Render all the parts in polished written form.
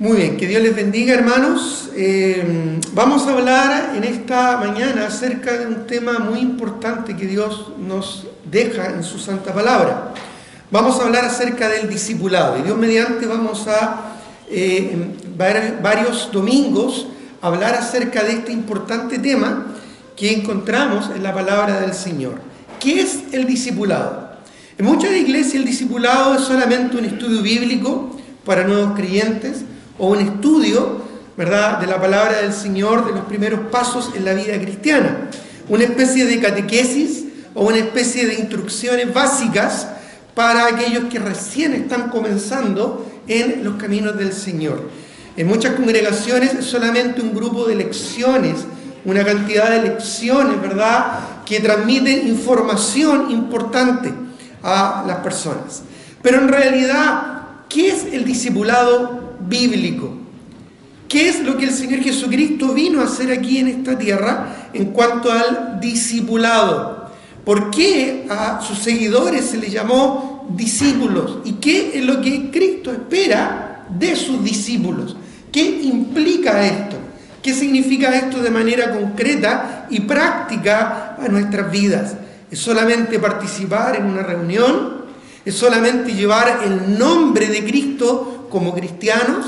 Muy bien, que Dios les bendiga, hermanos. Vamos a hablar en esta mañana acerca de un tema muy importante que Dios nos deja en su santa palabra. Vamos a hablar acerca del discipulado. Y Dios mediante vamos a varios domingos hablar acerca de este importante tema que encontramos en la palabra del Señor. ¿Qué es el discipulado? En muchas iglesias el discipulado es solamente un estudio bíblico para nuevos creyentes, o un estudio, ¿verdad?, de la palabra del Señor, de los primeros pasos en la vida cristiana. Una especie de catequesis o una especie de instrucciones básicas para aquellos que recién están comenzando en los caminos del Señor. En muchas congregaciones es solamente un grupo de lecciones, una cantidad de lecciones, ¿verdad?, que transmiten información importante a las personas. Pero en realidad, ¿qué es el discipulado bíblico? ¿Qué es lo que el Señor Jesucristo vino a hacer aquí en esta tierra en cuanto al discipulado? ¿Por qué a sus seguidores se les llamó discípulos? ¿Y qué es lo que Cristo espera de sus discípulos? ¿Qué implica esto? ¿Qué significa esto de manera concreta y práctica a nuestras vidas? ¿Es solamente participar en una reunión? ¿Es solamente llevar el nombre de Cristo como cristianos?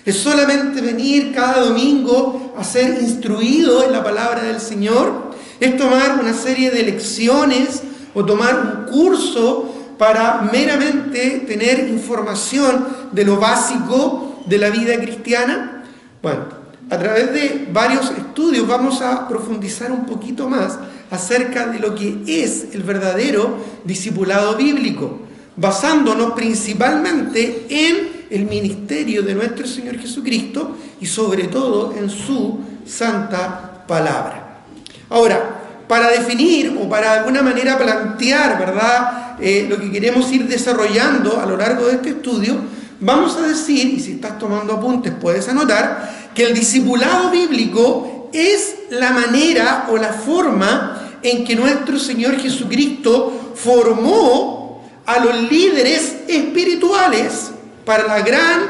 ¿Es solamente venir cada domingo a ser instruido en la palabra del Señor? ¿Es tomar una serie de lecciones o tomar un curso para meramente tener información de lo básico de la vida cristiana? Bueno, a través de varios estudios vamos a profundizar un poquito más acerca de lo que es el verdadero discipulado bíblico, basándonos principalmente en el ministerio de nuestro Señor Jesucristo y sobre todo en su santa palabra. Ahora, para definir o para de alguna manera plantear, ¿verdad?, lo que queremos ir desarrollando a lo largo de este estudio, vamos a decir, y si estás tomando apuntes puedes anotar, que el discipulado bíblico es la manera o la forma en que nuestro Señor Jesucristo formó a los líderes espirituales para la gran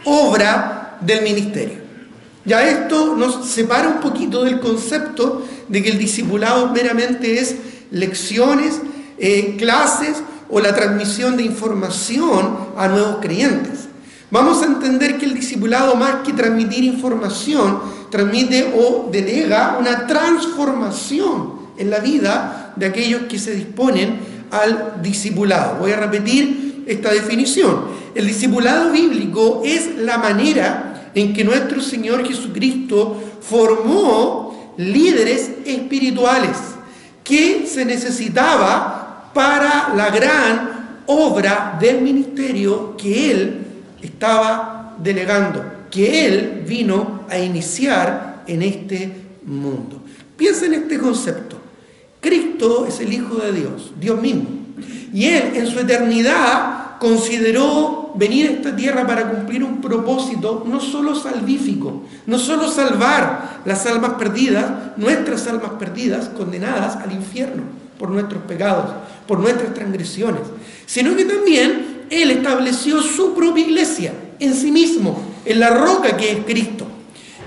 obra del ministerio. Ya esto nos separa un poquito del concepto de que el discipulado meramente es lecciones, clases o la transmisión de información a nuevos creyentes. Vamos a entender que el discipulado, más que transmitir información, transmite o delega una transformación en la vida de aquellos que se disponen al discipulado. Voy a repetir esta definición. El discipulado bíblico es la manera en que nuestro Señor Jesucristo formó líderes espirituales que se necesitaba para la gran obra del ministerio que Él estaba delegando, que Él vino a iniciar en este mundo. Piensa en este concepto. Cristo es el Hijo de Dios, Dios mismo. Y Él en su eternidad consideró venir a esta tierra para cumplir un propósito no solo salvífico, no solo salvar las almas perdidas, nuestras almas perdidas, condenadas al infierno por nuestros pecados, por nuestras transgresiones, sino que también Él estableció su propia iglesia en sí mismo, en la roca que es Cristo.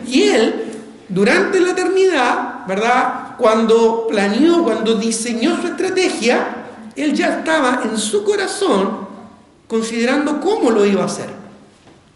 Y Él, durante la eternidad, ¿verdad?, cuando planeó, cuando diseñó su estrategia, Él ya estaba en su corazón considerando cómo lo iba a hacer,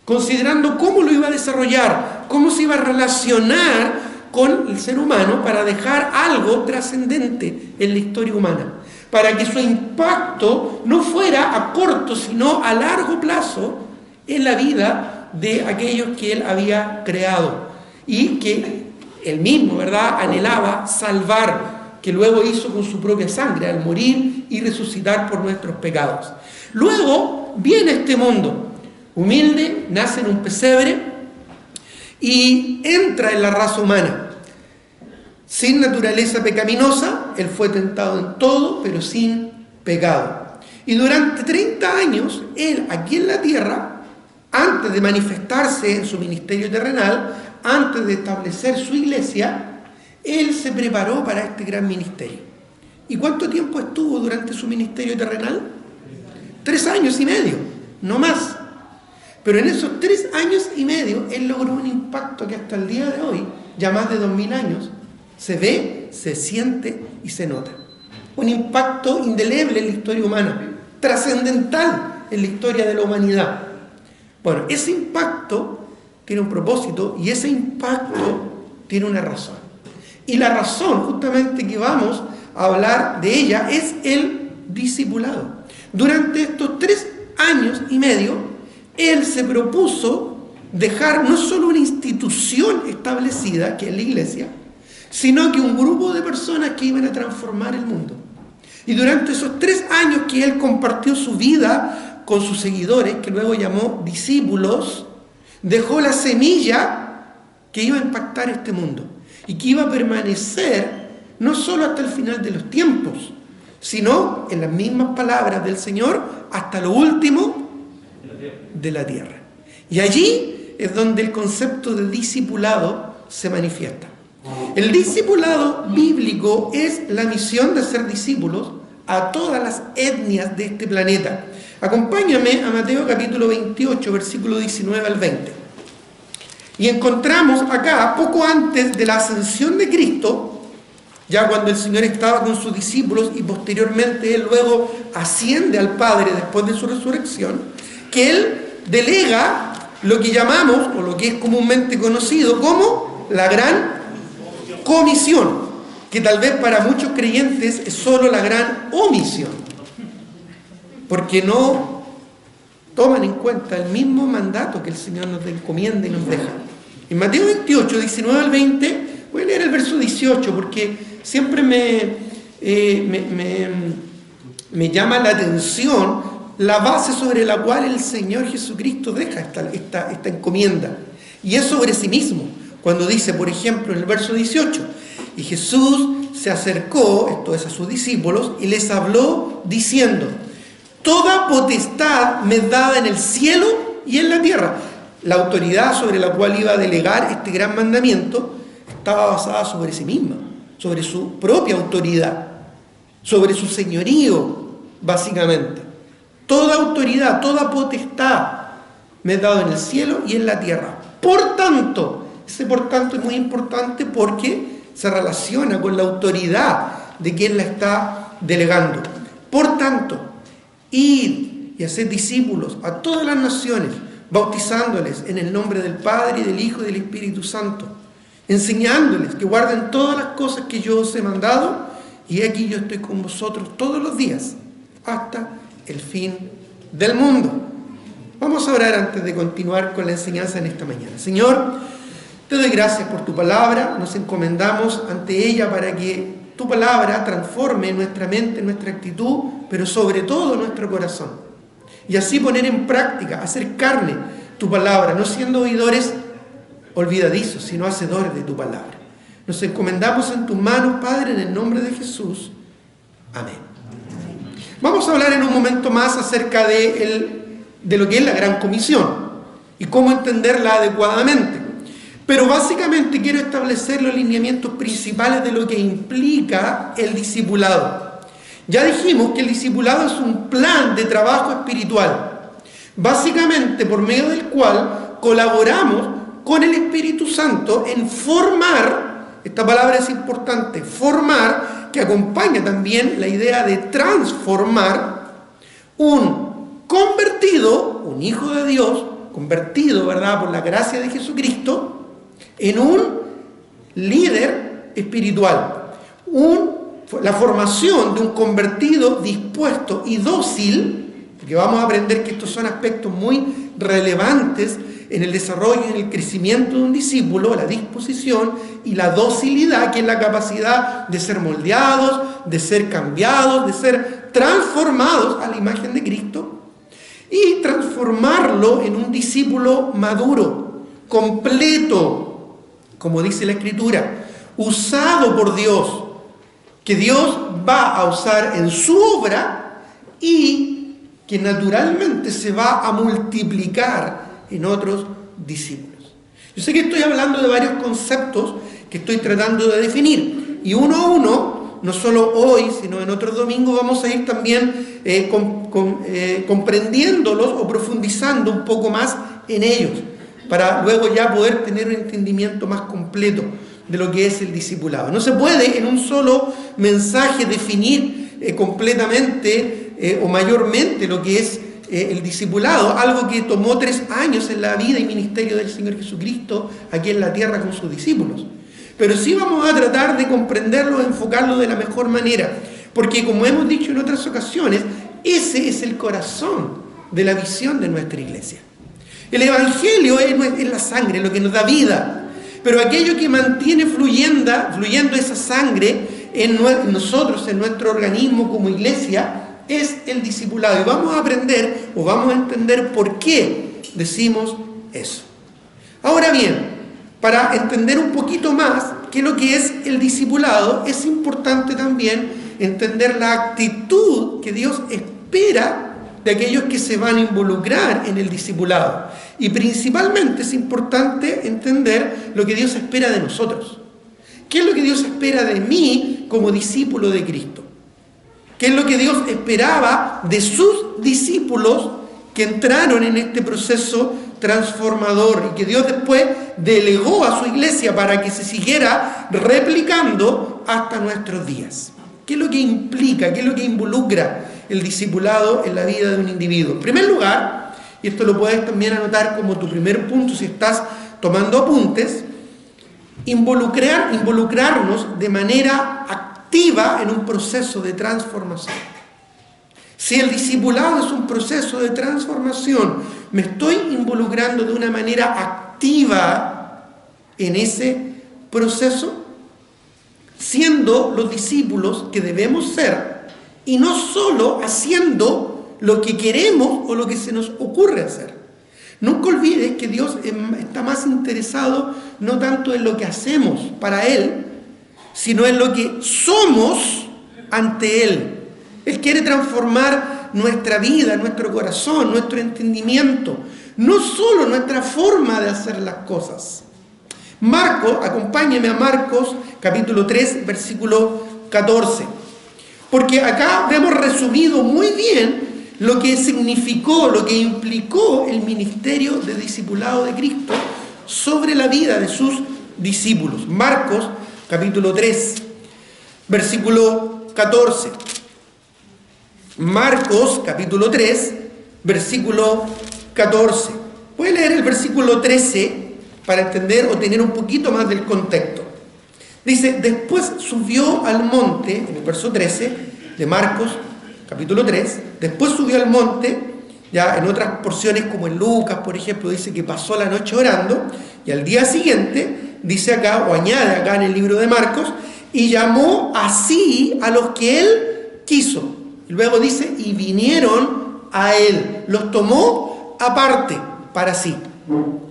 considerando cómo lo iba a desarrollar, cómo se iba a relacionar con el ser humano para dejar algo trascendente en la historia humana, para que su impacto no fuera a corto, sino a largo plazo en la vida de aquellos que Él había creado y que Él mismo, ¿verdad?, anhelaba salvar, que luego hizo con su propia sangre al morir y resucitar por nuestros pecados. Luego viene este mundo humilde, nace en un pesebre y entra en la raza humana. Sin naturaleza pecaminosa, Él fue tentado en todo, pero sin pecado. Y durante 30 años, Él aquí en la tierra, antes de manifestarse en su ministerio terrenal, antes de establecer su iglesia, Él se preparó para este gran ministerio. ¿Y cuánto tiempo estuvo durante su ministerio terrenal? 3 años y medio, no más. Pero en esos 3 años y medio, Él logró un impacto que hasta el día de hoy, ya más de 2000 años, se ve, se siente y se nota. Un impacto indeleble en la historia humana, trascendental en la historia de la humanidad. Bueno, ese impacto tiene un propósito y ese impacto tiene una razón. Y la razón justamente que vamos a hablar de ella es el discipulado. Durante estos 3 años y medio, Él se propuso dejar no solo una institución establecida, que es la iglesia, sino que un grupo de personas que iban a transformar el mundo. Y durante esos 3 años que Él compartió su vida con sus seguidores, que luego llamó discípulos, dejó la semilla que iba a impactar este mundo y que iba a permanecer no solo hasta el final de los tiempos, sino en las mismas palabras del Señor hasta lo último de la tierra. Y allí es donde el concepto de discipulado se manifiesta. El discipulado bíblico es la misión de ser discípulos a todas las etnias de este planeta. Acompáñame a Mateo capítulo 28, versículo 19 al 20. Y encontramos acá, poco antes de la ascensión de Cristo, ya cuando el Señor estaba con sus discípulos y posteriormente Él luego asciende al Padre después de su resurrección, que Él delega lo que llamamos, o lo que es comúnmente conocido como la gran comisión, que tal vez para muchos creyentes es solo la gran omisión, porque no toman en cuenta el mismo mandato que el Señor nos encomienda y nos deja. En Mateo 28, 19 al 20, voy a leer el verso 18 porque siempre me llama la atención la base sobre la cual el Señor Jesucristo deja esta encomienda, y es sobre sí mismo. Cuando dice, por ejemplo, en el verso 18, y Jesús se acercó, esto es a sus discípulos, y les habló diciendo: toda potestad me es dada en el cielo y en la tierra. La autoridad sobre la cual iba a delegar este gran mandamiento estaba basada sobre sí misma, sobre su propia autoridad, sobre su señorío, básicamente. Toda autoridad, toda potestad me es dado en el cielo y en la tierra. Por tanto, ese por tanto es muy importante porque se relaciona con la autoridad de quien la está delegando. Por tanto, id y haced discípulos a todas las naciones, bautizándoles en el nombre del Padre, y del Hijo y del Espíritu Santo, enseñándoles que guarden todas las cosas que yo os he mandado, y aquí yo estoy con vosotros todos los días, hasta el fin del mundo. Vamos a orar antes de continuar con la enseñanza en esta mañana. Señor, te doy gracias por tu palabra, nos encomendamos ante ella para que tu palabra transforme nuestra mente, nuestra actitud, pero sobre todo nuestro corazón. Y así poner en práctica, hacer carne tu palabra, no siendo oidores olvidadizos, sino hacedores de tu palabra. Nos encomendamos en tus manos, Padre, en el nombre de Jesús. Amén. Vamos a hablar en un momento más acerca de lo que es la Gran Comisión y cómo entenderla adecuadamente. Pero básicamente quiero establecer los lineamientos principales de lo que implica el discipulado. Ya dijimos que el discipulado es un plan de trabajo espiritual, básicamente por medio del cual colaboramos con el Espíritu Santo en formar, esta palabra es importante, formar, que acompaña también la idea de transformar un convertido, un hijo de Dios, convertido, ¿verdad?, por la gracia de Jesucristo, en un líder espiritual. La formación de un convertido dispuesto y dócil, porque vamos a aprender que estos son aspectos muy relevantes en el desarrollo y en el crecimiento de un discípulo, la disposición y la docilidad, que es la capacidad de ser moldeados, de ser cambiados, de ser transformados a la imagen de Cristo, y transformarlo en un discípulo maduro, completo, como dice la Escritura, usado por Dios, que Dios va a usar en su obra y que naturalmente se va a multiplicar en otros discípulos. Yo sé que estoy hablando de varios conceptos que estoy tratando de definir, y uno a uno, no solo hoy, sino en otros domingos, vamos a ir también comprendiéndolos o profundizando un poco más en ellos, para luego ya poder tener un entendimiento más completo de lo que es el discipulado. No se puede en un solo mensaje definir completamente o mayormente lo que es el discipulado, algo que tomó 3 años en la vida y ministerio del Señor Jesucristo aquí en la tierra con sus discípulos. Pero sí vamos a tratar de comprenderlo, enfocarlo de la mejor manera, porque como hemos dicho en otras ocasiones, ese es el corazón de la visión de nuestra iglesia. El Evangelio es la sangre, lo que nos da vida, pero aquello que mantiene fluyendo esa sangre en nosotros, en nuestro organismo como iglesia, es el discipulado. Y vamos a aprender o vamos a entender por qué decimos eso. Ahora bien, para entender un poquito más qué es lo que es el discipulado, es importante también entender la actitud que Dios espera de aquellos que se van a involucrar en el discipulado. Y principalmente es importante entender lo que Dios espera de nosotros. ¿Qué es lo que Dios espera de mí como discípulo de Cristo? ¿Qué es lo que Dios esperaba de sus discípulos que entraron en este proceso transformador y que Dios después delegó a su iglesia para que se siguiera replicando hasta nuestros días? ¿Qué es lo que implica, qué es lo que involucra el discipulado en la vida de un individuo? En primer lugar, y esto lo puedes también anotar como tu primer punto si estás tomando apuntes, involucrarnos de manera activa en un proceso de transformación. Si el discipulado es un proceso de transformación, me estoy involucrando de una manera activa en ese proceso, siendo los discípulos que debemos ser, y no solo haciendo lo que queremos o lo que se nos ocurre hacer. Nunca olvides que Dios está más interesado no tanto en lo que hacemos para Él, sino en lo que somos ante Él. Él quiere transformar nuestra vida, nuestro corazón, nuestro entendimiento, no solo nuestra forma de hacer las cosas. Acompáñeme a Marcos capítulo 3, versículo 14. Porque acá vemos resumido muy bien lo que significó, lo que implicó el ministerio de discipulado de Cristo sobre la vida de sus discípulos. Marcos capítulo 3, versículo 14. Marcos capítulo 3, versículo 14. Voy a leer el versículo 13 para entender o tener un poquito más del contexto. Dice, después subió al monte, en el verso 13 de Marcos capítulo 3, después subió al monte, ya en otras porciones como en Lucas, por ejemplo, dice que pasó la noche orando, y al día siguiente, dice acá, o añade acá en el libro de Marcos, y llamó así a los que él quiso. Y luego dice, y vinieron a él, los tomó aparte para sí.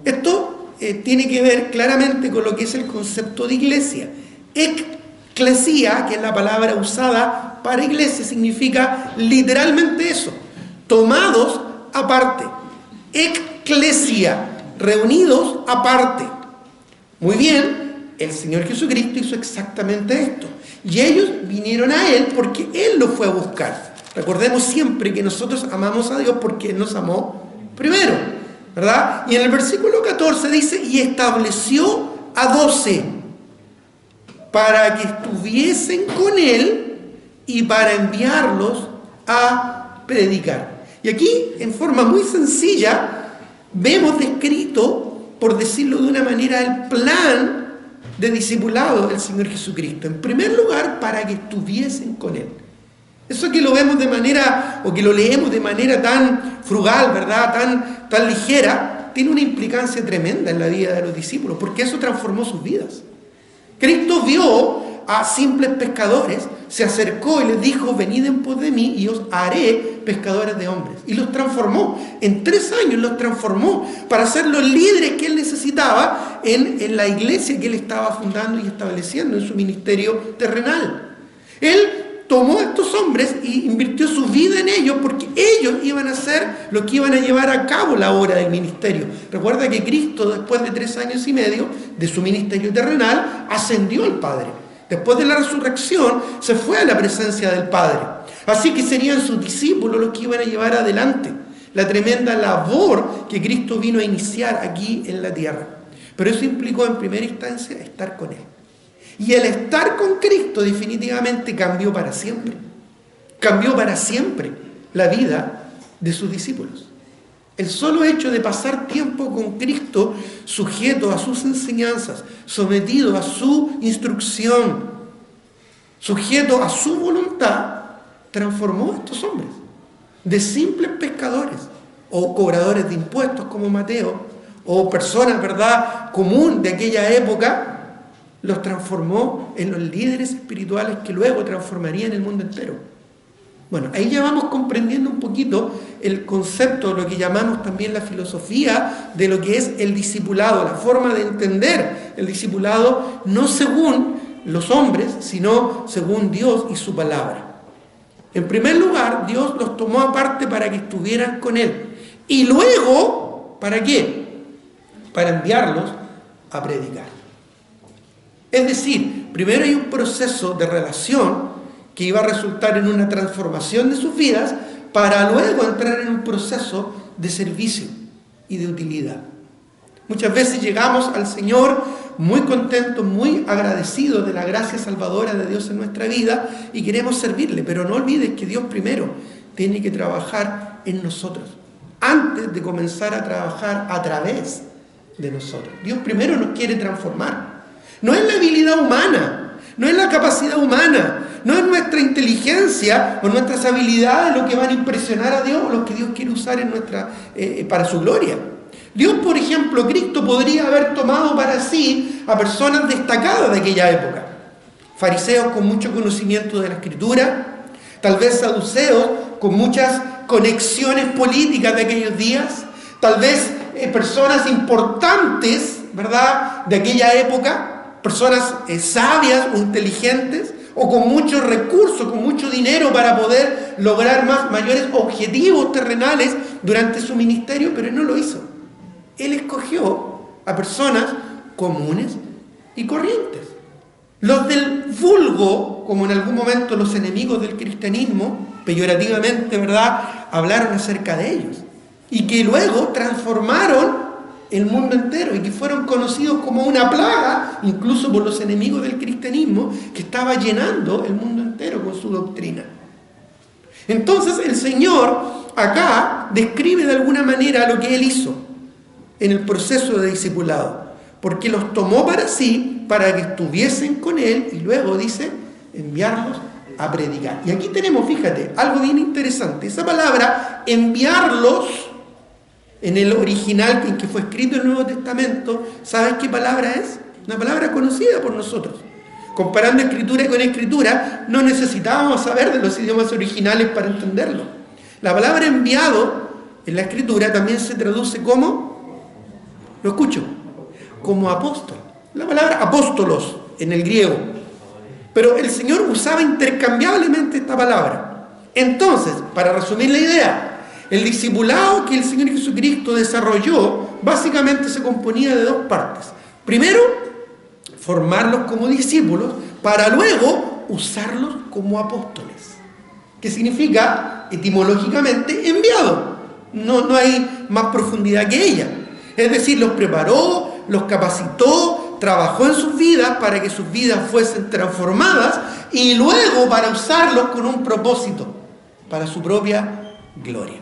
Esto tiene que ver claramente con lo que es el concepto de iglesia. Eclesia, que es la palabra usada para iglesia, significa literalmente eso, tomados aparte. Eclesia, reunidos aparte. Muy bien, el Señor Jesucristo hizo exactamente esto. Y ellos vinieron a Él porque Él los fue a buscar. Recordemos siempre que nosotros amamos a Dios porque Él nos amó primero, ¿verdad? Y en el versículo 14 dice, y estableció a 12 para que estuviesen con Él y para enviarlos a predicar. Y aquí, en forma muy sencilla, vemos descrito, por decirlo de una manera, el plan de discipulado del Señor Jesucristo. En primer lugar, para que estuviesen con Él. Eso que lo vemos de manera, o que lo leemos de manera tan frugal, ¿verdad? Tan ligera, tiene una implicancia tremenda en la vida de los discípulos, porque eso transformó sus vidas. Cristo vio a simples pescadores, se acercó y les dijo, venid en pos de mí y os haré pescadores de hombres. Y los transformó. En 3 años los transformó para ser los líderes que él necesitaba en la iglesia que él estaba fundando y estableciendo en su ministerio terrenal. Él tomó a estos hombres y invirtió su vida en ellos porque ellos iban a ser los que iban a llevar a cabo la obra del ministerio. Recuerda que Cristo, después de 3 años y medio de su ministerio terrenal, ascendió al Padre. Después de la resurrección, se fue a la presencia del Padre. Así que serían sus discípulos los que iban a llevar adelante la tremenda labor que Cristo vino a iniciar aquí en la tierra. Pero eso implicó en primera instancia estar con Él. Y el estar con Cristo definitivamente cambió para siempre. Cambió para siempre la vida de sus discípulos. El solo hecho de pasar tiempo con Cristo, sujeto a sus enseñanzas, sometido a su instrucción, sujeto a su voluntad, transformó a estos hombres de simples pescadores o cobradores de impuestos como Mateo, o personas, ¿verdad?, común de aquella época. Los transformó en los líderes espirituales que luego transformarían el mundo entero. Bueno, ahí ya vamos comprendiendo un poquito el concepto, lo que llamamos también la filosofía de lo que es el discipulado, la forma de entender el discipulado, no según los hombres, sino según Dios y su palabra. En primer lugar, Dios los tomó aparte para que estuvieran con Él. Y luego, ¿para qué? Para enviarlos a predicar. Es decir, primero hay un proceso de relación que iba a resultar en una transformación de sus vidas para luego entrar en un proceso de servicio y de utilidad. Muchas veces llegamos al Señor muy contentos, muy agradecidos de la gracia salvadora de Dios en nuestra vida y queremos servirle, pero no olvides que Dios primero tiene que trabajar en nosotros antes de comenzar a trabajar a través de nosotros. Dios primero nos quiere transformar. No es la habilidad humana, no es la capacidad humana, no es nuestra inteligencia o nuestras habilidades lo que van a impresionar a Dios o lo que Dios quiere usar para su gloria. Dios, por ejemplo, Cristo podría haber tomado para sí a personas destacadas de aquella época. Fariseos con mucho conocimiento de la Escritura, tal vez saduceos con muchas conexiones políticas de aquellos días, tal vez personas importantes, ¿verdad?, de aquella época, personas sabias o inteligentes, o con muchos recursos, con mucho dinero para poder lograr mayores objetivos terrenales durante su ministerio, pero Él no lo hizo. Él escogió a personas comunes y corrientes. Los del vulgo, como en algún momento los enemigos del cristianismo, peyorativamente, ¿verdad?, hablaron acerca de ellos. Y que luego transformaron el mundo entero y que fueron conocidos como una plaga, incluso por los enemigos del cristianismo, que estaba llenando el mundo entero con su doctrina. Entonces el Señor acá describe de alguna manera lo que Él hizo en el proceso de discipulado, porque los tomó para sí, para que estuviesen con Él, y luego dice, enviarlos a predicar. Y aquí tenemos, fíjate, algo bien interesante. Esa palabra, enviarlos, en el original en que fue escrito el Nuevo Testamento, ¿sabes qué palabra es? Una palabra conocida por nosotros. Comparando escritura con escritura, no necesitábamos saber de los idiomas originales para entenderlo. La palabra enviado en la escritura también se traduce como, lo escucho, como apóstol. La palabra apóstolos en el griego. Pero el Señor usaba intercambiablemente esta palabra. Entonces, para resumir la idea, el discipulado que el Señor Jesucristo desarrolló básicamente se componía de dos partes. Primero, formarlos como discípulos para luego usarlos como apóstoles. ¿Qué significa? Etimológicamente, enviado. No hay más profundidad que ella. Es decir, los preparó, los capacitó, trabajó en sus vidas para que sus vidas fuesen transformadas y luego para usarlos con un propósito, para su propia gloria.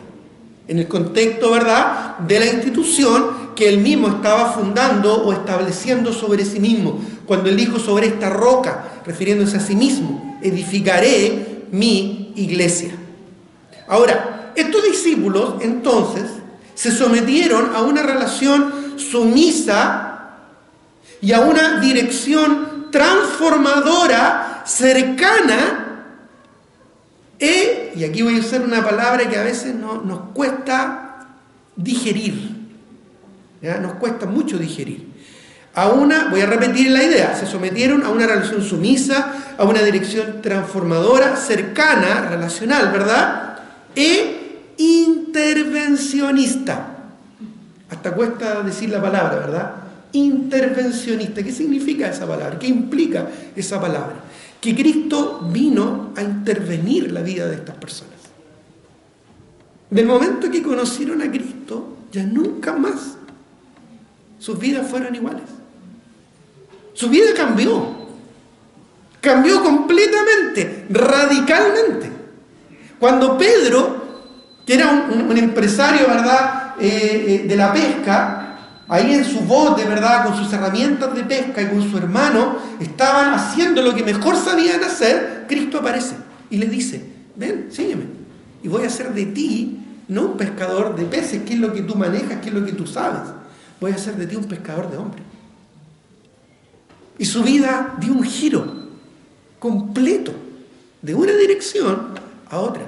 En el contexto, ¿verdad?, de la institución que él mismo estaba fundando o estableciendo sobre sí mismo. Cuando él dijo sobre esta roca, refiriéndose a sí mismo, edificaré mi iglesia. Ahora, estos discípulos entonces se sometieron a una relación sumisa y a una dirección transformadora, cercana, y aquí voy a usar una palabra que a veces nos cuesta digerir, ¿ya? Nos cuesta mucho digerir. Voy a repetir la idea, se sometieron a una relación sumisa, a una dirección transformadora, cercana, relacional, ¿verdad? E intervencionista. Hasta cuesta decir la palabra, ¿verdad? Intervencionista. ¿Qué significa esa palabra? ¿Qué implica esa palabra? Que Cristo vino a intervenir la vida de estas personas. Del momento que conocieron a Cristo, ya nunca más sus vidas fueron iguales. Su vida cambió. Cambió completamente, radicalmente. Cuando Pedro, que era un empresario, ¿verdad?, de la pesca, ahí en su bote, ¿verdad?, con sus herramientas de pesca y con su hermano, estaban haciendo lo que mejor sabían hacer, Cristo aparece y le dice: ven, sígueme, y voy a hacer de ti, no un pescador de peces, que es lo que tú manejas, que es lo que tú sabes, voy a hacer de ti un pescador de hombres. Y su vida dio un giro completo, de una dirección a otra.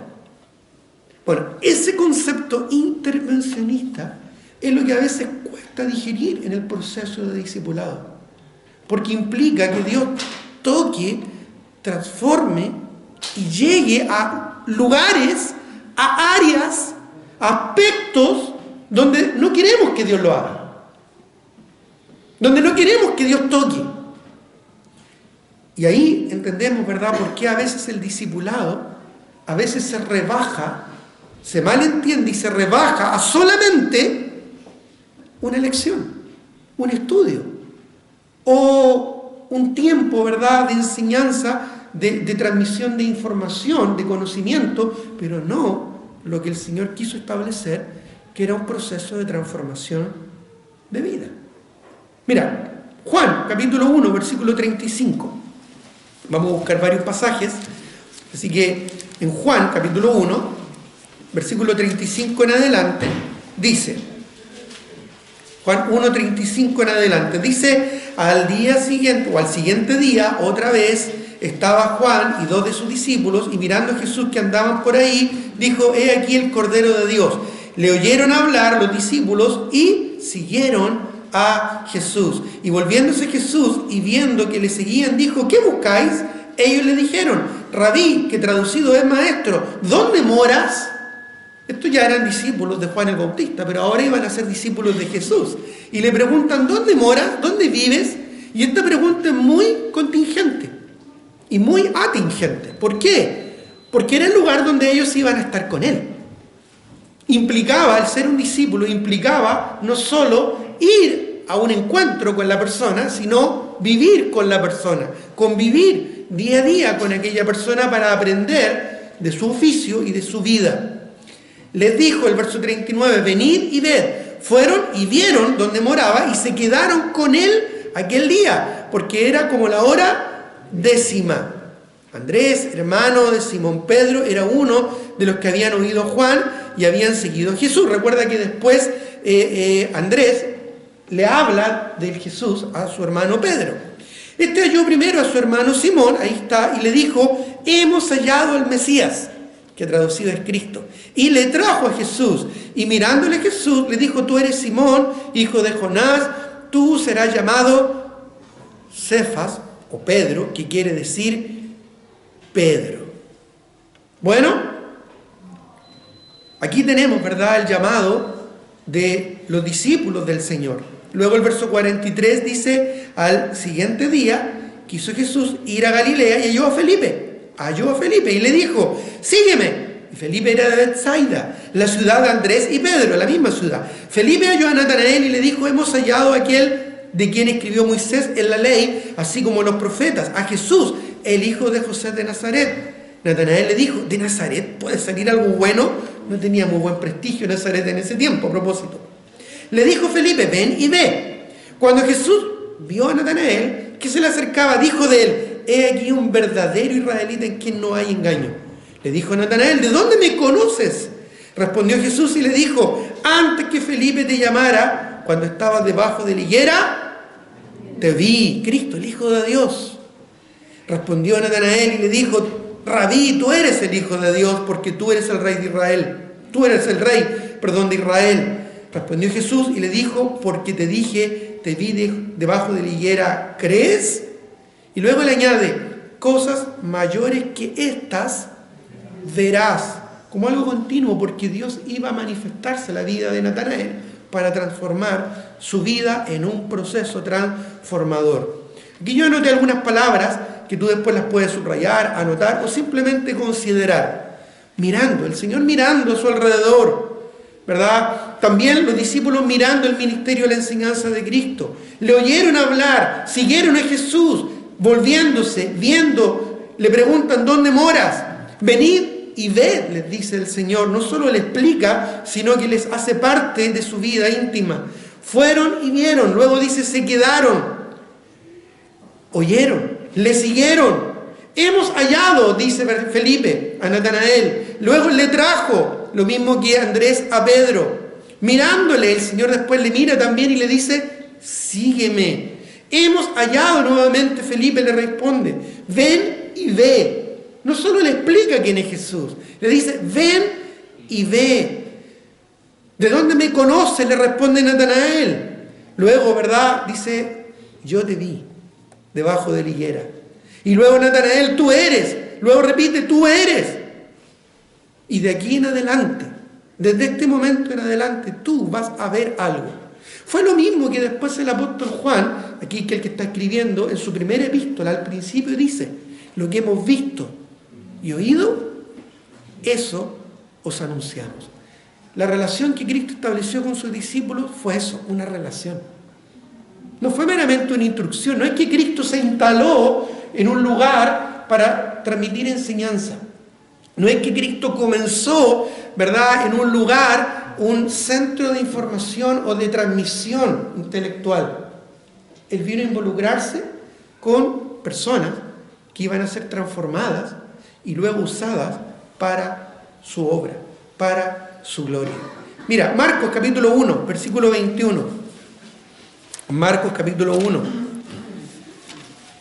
Bueno, ese concepto intervencionista es lo que a veces cuesta digerir en el proceso de discipulado, porque implica que Dios toque, transforme y llegue a lugares, a áreas, a aspectos donde no queremos que Dios lo haga, donde no queremos que Dios toque. Y ahí entendemos, ¿verdad?, por qué a veces el discipulado a veces se rebaja, se malentiende y se rebaja a solamente una lección, un estudio o un tiempo, ¿verdad?, de enseñanza, de transmisión de información, de conocimiento, pero no lo que el Señor quiso establecer, que era un proceso de transformación de vida. Mira, Juan, capítulo 1, versículo 35. Vamos a buscar varios pasajes. Así que en Juan, capítulo 1, versículo 35 en adelante, dice, Juan 1, 35 en adelante, dice: al día siguiente, o al siguiente día, otra vez, estaba Juan y 2 de sus discípulos, y mirando a Jesús que andaban por ahí, dijo: he aquí el Cordero de Dios. Le oyeron hablar los discípulos y siguieron a Jesús. Y volviéndose Jesús y viendo que le seguían, dijo: ¿qué buscáis? Ellos le dijeron: Rabí, que traducido es maestro, ¿dónde moras? Estos ya eran discípulos de Juan el Bautista, pero ahora iban a ser discípulos de Jesús. Y le preguntan: ¿dónde moras? ¿Dónde vives? Y esta pregunta es muy contingente y muy atingente. ¿Por qué? Porque era el lugar donde ellos iban a estar con él. Implicaba, el ser un discípulo, implicaba no solo ir a un encuentro con la persona, sino vivir con la persona, convivir día a día con aquella persona para aprender de su oficio y de su vida. Les dijo el verso 39, venid y ved. Fueron y vieron donde moraba y se quedaron con él aquel día, porque era como la hora 10. Andrés, hermano de Simón Pedro, era uno de los que habían oído a Juan y habían seguido a Jesús. Recuerda que después Andrés le habla de Jesús a su hermano Pedro. Este halló primero a su hermano Simón, ahí está, y le dijo: hemos hallado al Mesías, que traducido es Cristo, y le trajo a Jesús. Y mirándole Jesús le dijo: tú eres Simón, hijo de Jonás, tú serás llamado Cefas, o Pedro, que quiere decir Pedro. Bueno, aquí tenemos, ¿verdad?, el llamado de los discípulos del Señor. Luego el verso 43 dice: al siguiente día quiso Jesús ir a Galilea y halló a Felipe y le dijo: sígueme. Y Felipe era de Betsaida, la ciudad de Andrés y Pedro, la misma ciudad. Felipe halló a Natanael y le dijo: hemos hallado a aquel de quien escribió Moisés en la ley, así como los profetas, a Jesús, el hijo de José de Nazaret. Natanael le dijo: ¿de Nazaret puede salir algo bueno? No tenía muy buen prestigio Nazaret en ese tiempo, a propósito. Le dijo Felipe: ven y ve. Cuando Jesús vio a Natanael que se le acercaba, dijo de él: he aquí un verdadero israelita en quien no hay engaño. Le dijo Natanael: ¿de dónde me conoces? Respondió Jesús y le dijo: antes que Felipe te llamara, cuando estabas debajo de la higuera, te vi. Cristo, el Hijo de Dios. Respondió Natanael y le dijo: Rabí, tú eres el Hijo de Dios, porque tú eres el Rey de Israel. Tú eres el Rey, de Israel. Respondió Jesús y le dijo: porque te dije, te vi debajo de la higuera, ¿crees? Y luego le añade: cosas mayores que estas verás. Como algo continuo, porque Dios iba a manifestarse en la vida de Natanael para transformar su vida en un proceso transformador. Aquí yo anoté algunas palabras que tú después las puedes subrayar, anotar o simplemente considerar. mirando, el Señor mirando a su alrededor, ¿verdad? También los discípulos mirando el ministerio de la enseñanza de Cristo. Le oyeron hablar, siguieron a Jesús, volviéndose, viendo, le preguntan, ¿dónde moras? Venid y ved, les dice el Señor. No solo le explica, sino que les hace parte de su vida íntima. Fueron y vieron, luego dice, se quedaron, oyeron, le siguieron. Hemos hallado, dice Felipe a Natanael. Luego le trajo, lo mismo que Andrés a Pedro. Mirándole, el Señor después le mira también y le dice, sígueme. Hemos hallado nuevamente, Felipe le responde, ven y ve. No solo le explica quién es Jesús, le dice, ven y ve. ¿De dónde me conoce? Le responde Natanael. Luego, ¿verdad? Dice, yo te vi debajo de la higuera. Y luego Natanael, tú eres. Luego repite, tú eres. Y de aquí en adelante, desde este momento en adelante, tú vas a ver algo. Fue lo mismo que después el apóstol Juan, aquí que el que está escribiendo en su primera epístola, al principio dice, lo que hemos visto y oído, eso os anunciamos. La relación que Cristo estableció con sus discípulos fue eso, una relación. No fue meramente una instrucción, no es que Cristo se instaló en un lugar para transmitir enseñanza. No es que Cristo comenzó, ¿verdad?, en un lugar, un centro de información o de transmisión intelectual. Él vino a involucrarse con personas que iban a ser transformadas y luego usadas para su obra, para su gloria. Mira, Marcos capítulo 1, versículo 21. Marcos capítulo 1.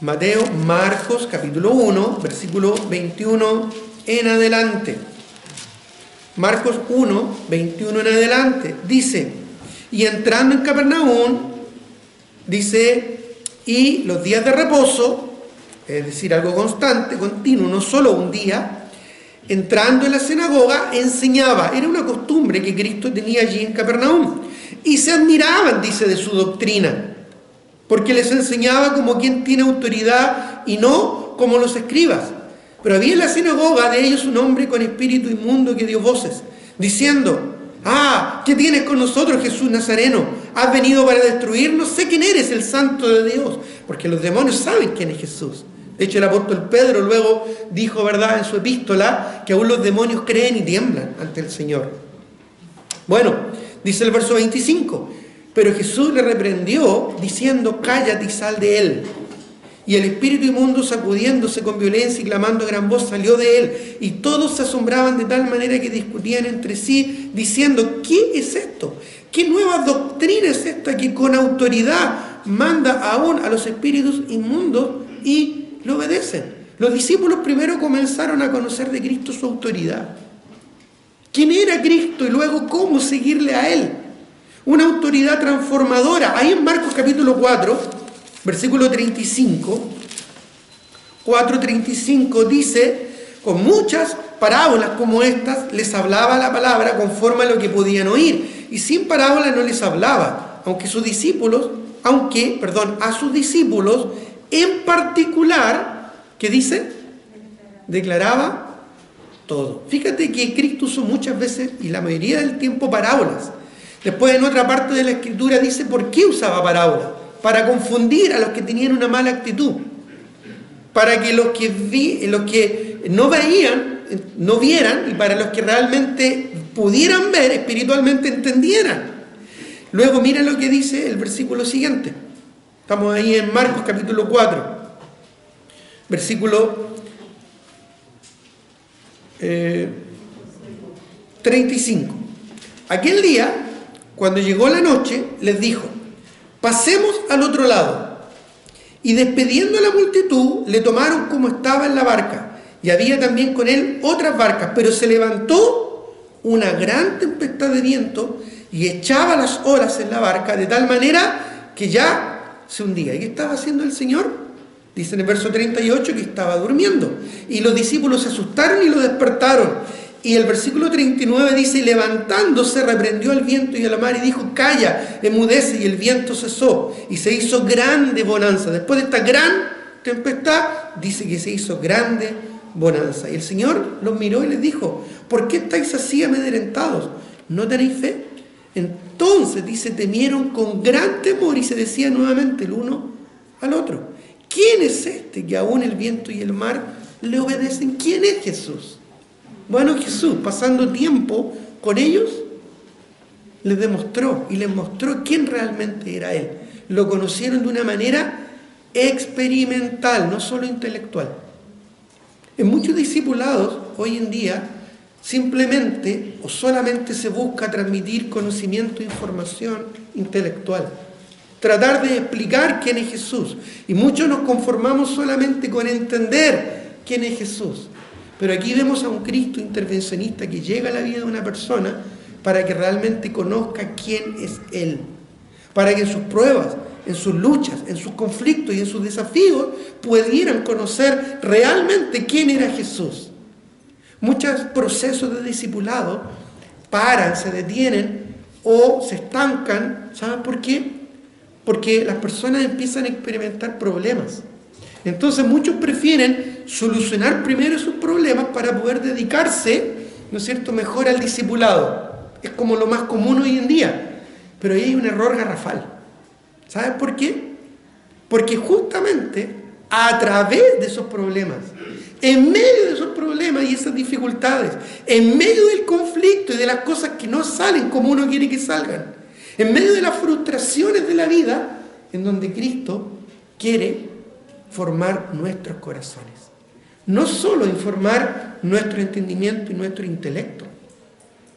Marcos capítulo 1, versículo 21 en adelante. Marcos 1, 21 en adelante. Dice, y entrando en Capernaum, dice, y los días de reposo, es decir, algo constante, continuo, no solo un día, entrando en la sinagoga, enseñaba. Era una costumbre que Cristo tenía allí en Capernaum. Y se admiraban, dice, de su doctrina, porque les enseñaba como quien tiene autoridad y no como los escribas. Pero había en la sinagoga de ellos un hombre con espíritu inmundo que dio voces, diciendo, ¿qué tienes con nosotros, Jesús Nazareno? ¿Has venido para destruirnos? Sé quién eres, el Santo de Dios. Porque los demonios saben quién es Jesús. De hecho, el apóstol Pedro luego dijo, ¿verdad?, en su epístola, que aún los demonios creen y tiemblan ante el Señor. Bueno, dice el verso 25, pero Jesús le reprendió, diciendo, cállate y sal de él. Y el espíritu inmundo, sacudiéndose con violencia y clamando a gran voz, salió de él. Y todos se asombraban de tal manera que discutían entre sí, diciendo, ¿qué es esto? ¿Qué nueva doctrina es esta que con autoridad manda aún a los espíritus inmundos y le obedecen? Los discípulos primero comenzaron a conocer de Cristo su autoridad. ¿Quién era Cristo? Y luego cómo seguirle a Él. Una autoridad transformadora. Ahí en Marcos capítulo 4, versículo 35, 4:35 dice, con muchas parábolas como estas, les hablaba la palabra conforme a lo que podían oír. Y sin parábolas no les hablaba, a sus discípulos en particular, ¿qué dice? Declaraba todo. Fíjate que Cristo usó muchas veces y la mayoría del tiempo parábolas. Después en otra parte de la Escritura dice por qué usaba parábolas. Para confundir a los que tenían una mala actitud. Para que los que no veían, no vieran, y para los que realmente pudieran ver, espiritualmente entendieran. Luego mira lo que dice el versículo siguiente. Estamos ahí en Marcos capítulo 4, versículo 35. Aquel día, cuando llegó la noche, les dijo, pasemos al otro lado. Y despediendo a la multitud, le tomaron como estaba en la barca. Y había también con él otras barcas, pero se levantó una gran tempestad de viento y echaba las olas en la barca de tal manera que ya se hundía. ¿Y qué estaba haciendo el Señor? Dice en el verso 38 que estaba durmiendo. Y los discípulos se asustaron y lo despertaron. Y el versículo 39 dice, y levantándose reprendió al viento y a la mar y dijo, calla, enmudece, y el viento cesó. Y se hizo grande bonanza. Después de esta gran tempestad, dice que se hizo grande bonanza. Y el Señor los miró y les dijo: ¿por qué estáis así amedrentados? ¿No tenéis fe? Entonces, dice, temieron con gran temor y se decían nuevamente el uno al otro: ¿quién es este que aún el viento y el mar le obedecen? ¿Quién es Jesús? Bueno, Jesús, pasando tiempo con ellos, les demostró y les mostró quién realmente era Él. Lo conocieron de una manera experimental, no solo intelectual. En muchos discipulados hoy en día simplemente o solamente se busca transmitir conocimiento e información intelectual, tratar de explicar quién es Jesús, y muchos nos conformamos solamente con entender quién es Jesús. Pero aquí vemos a un Cristo intervencionista que llega a la vida de una persona para que realmente conozca quién es Él, para que en sus pruebas, en sus luchas, en sus conflictos y en sus desafíos pudieran conocer realmente quién era Jesús. Muchos procesos de discipulado paran, se detienen o se estancan. ¿Saben por qué? Porque las personas empiezan a experimentar problemas. Entonces muchos prefieren solucionar primero esos problemas para poder dedicarse, ¿no es cierto?, mejor al discipulado. Es como lo más común hoy en día. Pero ahí hay un error garrafal. ¿Sabes por qué? Porque justamente a través de esos problemas, en medio de esos problemas y esas dificultades, en medio del conflicto y de las cosas que no salen como uno quiere que salgan, en medio de las frustraciones de la vida, en donde Cristo quiere formar nuestros corazones. No solo informar nuestro entendimiento y nuestro intelecto.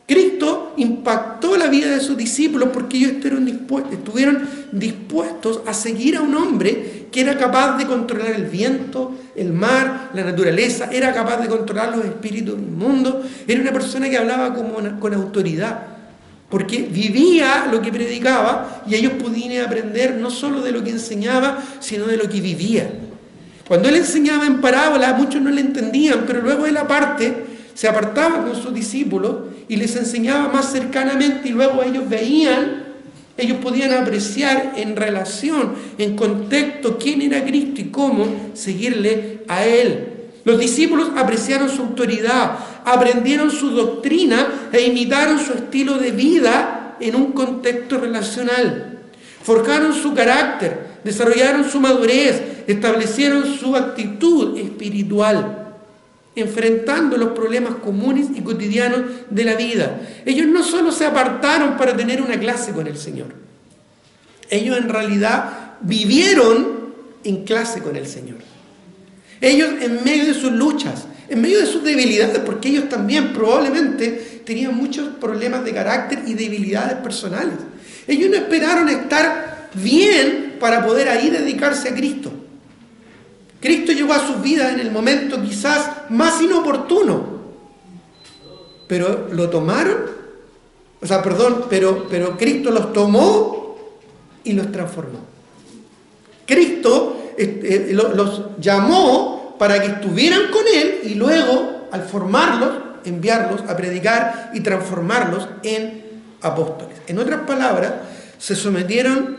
Cristo impactó la vida de sus discípulos porque ellos estuvieron dispuestos a seguir a un hombre que era capaz de controlar el viento, el mar, la naturaleza, era capaz de controlar los espíritus inmundos, era una persona que hablaba con autoridad, porque vivía lo que predicaba y ellos podían aprender no solo de lo que enseñaba, sino de lo que vivía. Cuando él enseñaba en parábolas, muchos no le entendían, pero luego él aparte se apartaba con sus discípulos y les enseñaba más cercanamente, y luego ellos podían apreciar en relación, en contexto, quién era Cristo y cómo seguirle a Él. Los discípulos apreciaron su autoridad, aprendieron su doctrina e imitaron su estilo de vida en un contexto relacional. Forjaron su carácter, desarrollaron su madurez, establecieron su actitud espiritual, enfrentando los problemas comunes y cotidianos de la vida. Ellos no solo se apartaron para tener una clase con el Señor, ellos en realidad vivieron en clase con el Señor. Ellos, en medio de sus luchas, en medio de sus debilidades, porque ellos también probablemente tenían muchos problemas de carácter y debilidades personales, ellos no esperaron estar bien para poder ahí dedicarse a Cristo. Cristo llegó a sus vidas en el momento quizás más inoportuno, pero lo tomaron, pero Cristo los tomó y los transformó. Cristo los llamó para que estuvieran con Él y luego, al formarlos, enviarlos a predicar y transformarlos en apóstoles. En otras palabras, se sometieron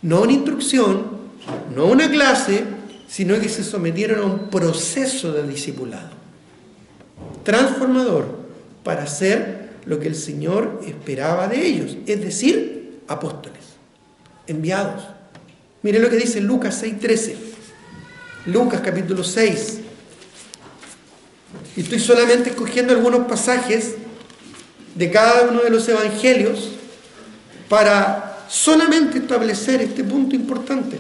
no a una instrucción, no a una clase, sino que se sometieron a un proceso de discipulado transformador para hacer lo que el Señor esperaba de ellos, es decir, apóstoles, enviados. Miren lo que dice Lucas 6:13. Lucas capítulo 6. Y estoy solamente escogiendo algunos pasajes de cada uno de los evangelios para solamente establecer este punto importante.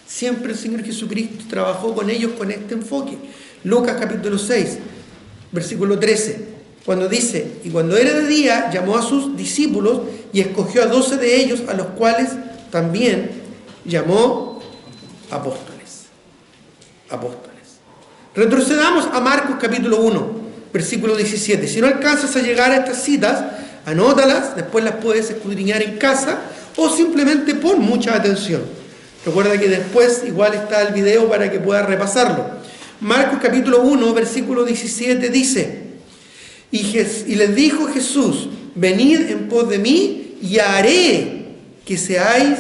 Siempre el Señor Jesucristo trabajó con ellos con este enfoque. Lucas capítulo 6, versículo 13, cuando dice: y cuando era de día, llamó a sus discípulos y escogió a 12 de ellos, a los cuales también llamó apóstoles. Retrocedamos a Marcos capítulo 1, versículo 17. Si no alcanzas a llegar a estas citas, anótalas, después las puedes escudriñar en casa, o simplemente pon mucha atención. Recuerda que después igual está el video para que puedas repasarlo. Marcos capítulo 1, versículo 17 dice: y les dijo Jesús: venid en pos de mí y haré que seáis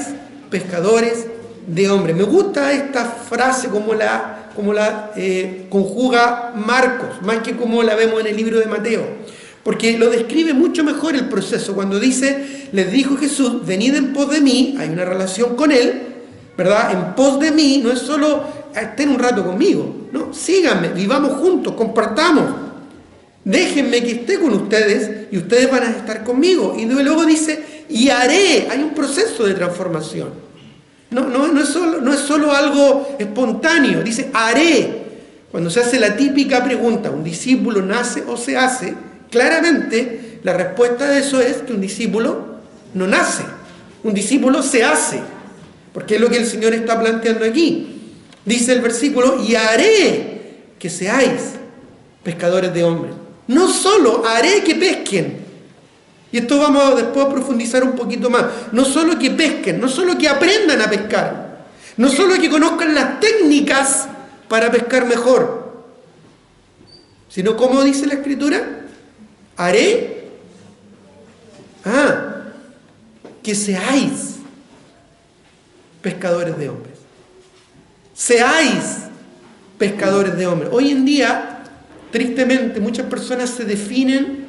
pescadores de hombres. Me gusta esta frase como la conjuga Marcos, más que como la vemos en el libro de Mateo, porque lo describe mucho mejor el proceso. Cuando dice, les dijo Jesús, venid en pos de mí, hay una relación con él, ¿verdad? En pos de mí no es solo estén un rato conmigo, no, síganme, vivamos juntos, compartamos, déjenme que esté con ustedes y ustedes van a estar conmigo. Y luego dice, y haré, hay un proceso de transformación. No es solo algo espontáneo, dice haré. Cuando se hace la típica pregunta, ¿un discípulo nace o se hace? Claramente la respuesta de eso es que un discípulo no nace, un discípulo se hace, porque es lo que el Señor está planteando aquí. Dice el versículo, y haré que seáis pescadores de hombres. No solo haré que pesquen, y esto vamos después a profundizar un poquito más. No solo que pesquen, no solo que aprendan a pescar, no solo que conozcan las técnicas para pescar mejor, sino, ¿cómo dice la Escritura? Haré que seáis pescadores de hombres. Seáis pescadores de hombres. Hoy en día, tristemente, muchas personas se definen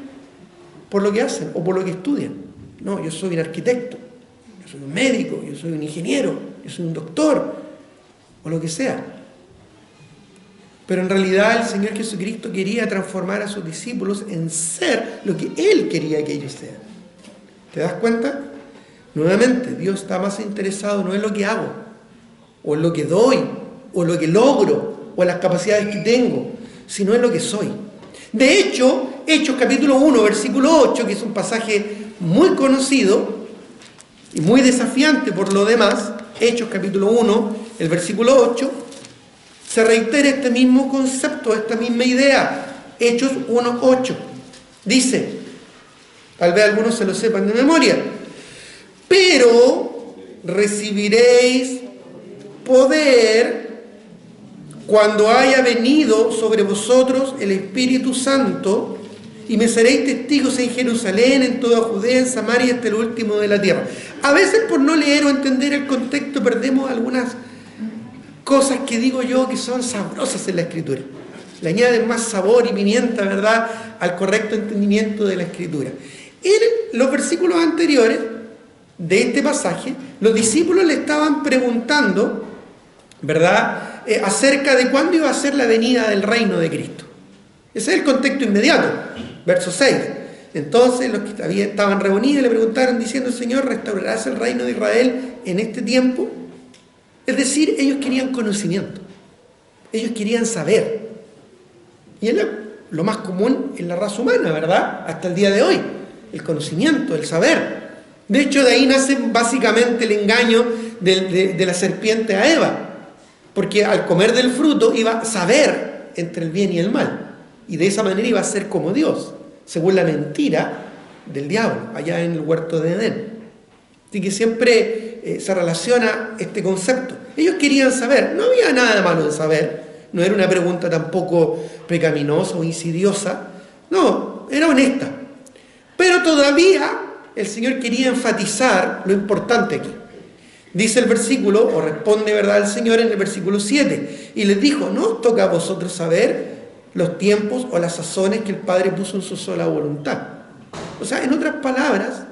por lo que hacen o por lo que estudian. No, yo soy un arquitecto, yo soy un médico, yo soy un ingeniero, yo soy un doctor, o lo que sea. Pero en realidad el Señor Jesucristo quería transformar a sus discípulos en ser lo que Él quería que ellos sean. ¿Te das cuenta? Nuevamente, Dios está más interesado no en lo que hago, o en lo que doy, o en lo que logro, o en las capacidades que tengo, sino en lo que soy. De hecho, Hechos capítulo 1, versículo 8, que es un pasaje muy conocido y muy desafiante por lo demás, Hechos capítulo 1, el versículo 8, se reitera este mismo concepto, esta misma idea. Hechos 1, 8. Dice, tal vez algunos se lo sepan de memoria, pero recibiréis poder cuando haya venido sobre vosotros el Espíritu Santo, y me seréis testigos en Jerusalén, en toda Judea, en Samaria, hasta el último de la tierra. A veces por no leer o entender el contexto perdemos algunas cosas que digo yo que son sabrosas en la Escritura. Le añaden más sabor y pimienta, ¿verdad?, al correcto entendimiento de la Escritura. En los versículos anteriores de este pasaje, los discípulos le estaban preguntando, ¿verdad?, acerca de cuándo iba a ser la venida del reino de Cristo. Ese es el contexto inmediato, verso 6. Entonces los que estaban reunidos le preguntaron diciendo, Señor, ¿restaurarás el reino de Israel en este tiempo? Es decir, ellos querían conocimiento, ellos querían saber. Y es lo más común en la raza humana, ¿verdad? Hasta el día de hoy, el conocimiento, el saber. De hecho, de ahí nace básicamente el engaño de la serpiente a Eva, porque al comer del fruto iba a saber entre el bien y el mal, y de esa manera iba a ser como Dios, según la mentira del diablo, allá en el huerto de Edén. Así que siempre se relaciona este concepto. Ellos querían saber, no había nada de malo en saber, no era una pregunta tampoco pecaminosa o insidiosa, no, era honesta. Pero todavía el Señor quería enfatizar lo importante aquí. Dice el versículo, o responde, ¿verdad?, el Señor en el versículo 7, y les dijo, no os toca a vosotros saber los tiempos o las sazones que el Padre puso en su sola voluntad. O sea, en otras palabras,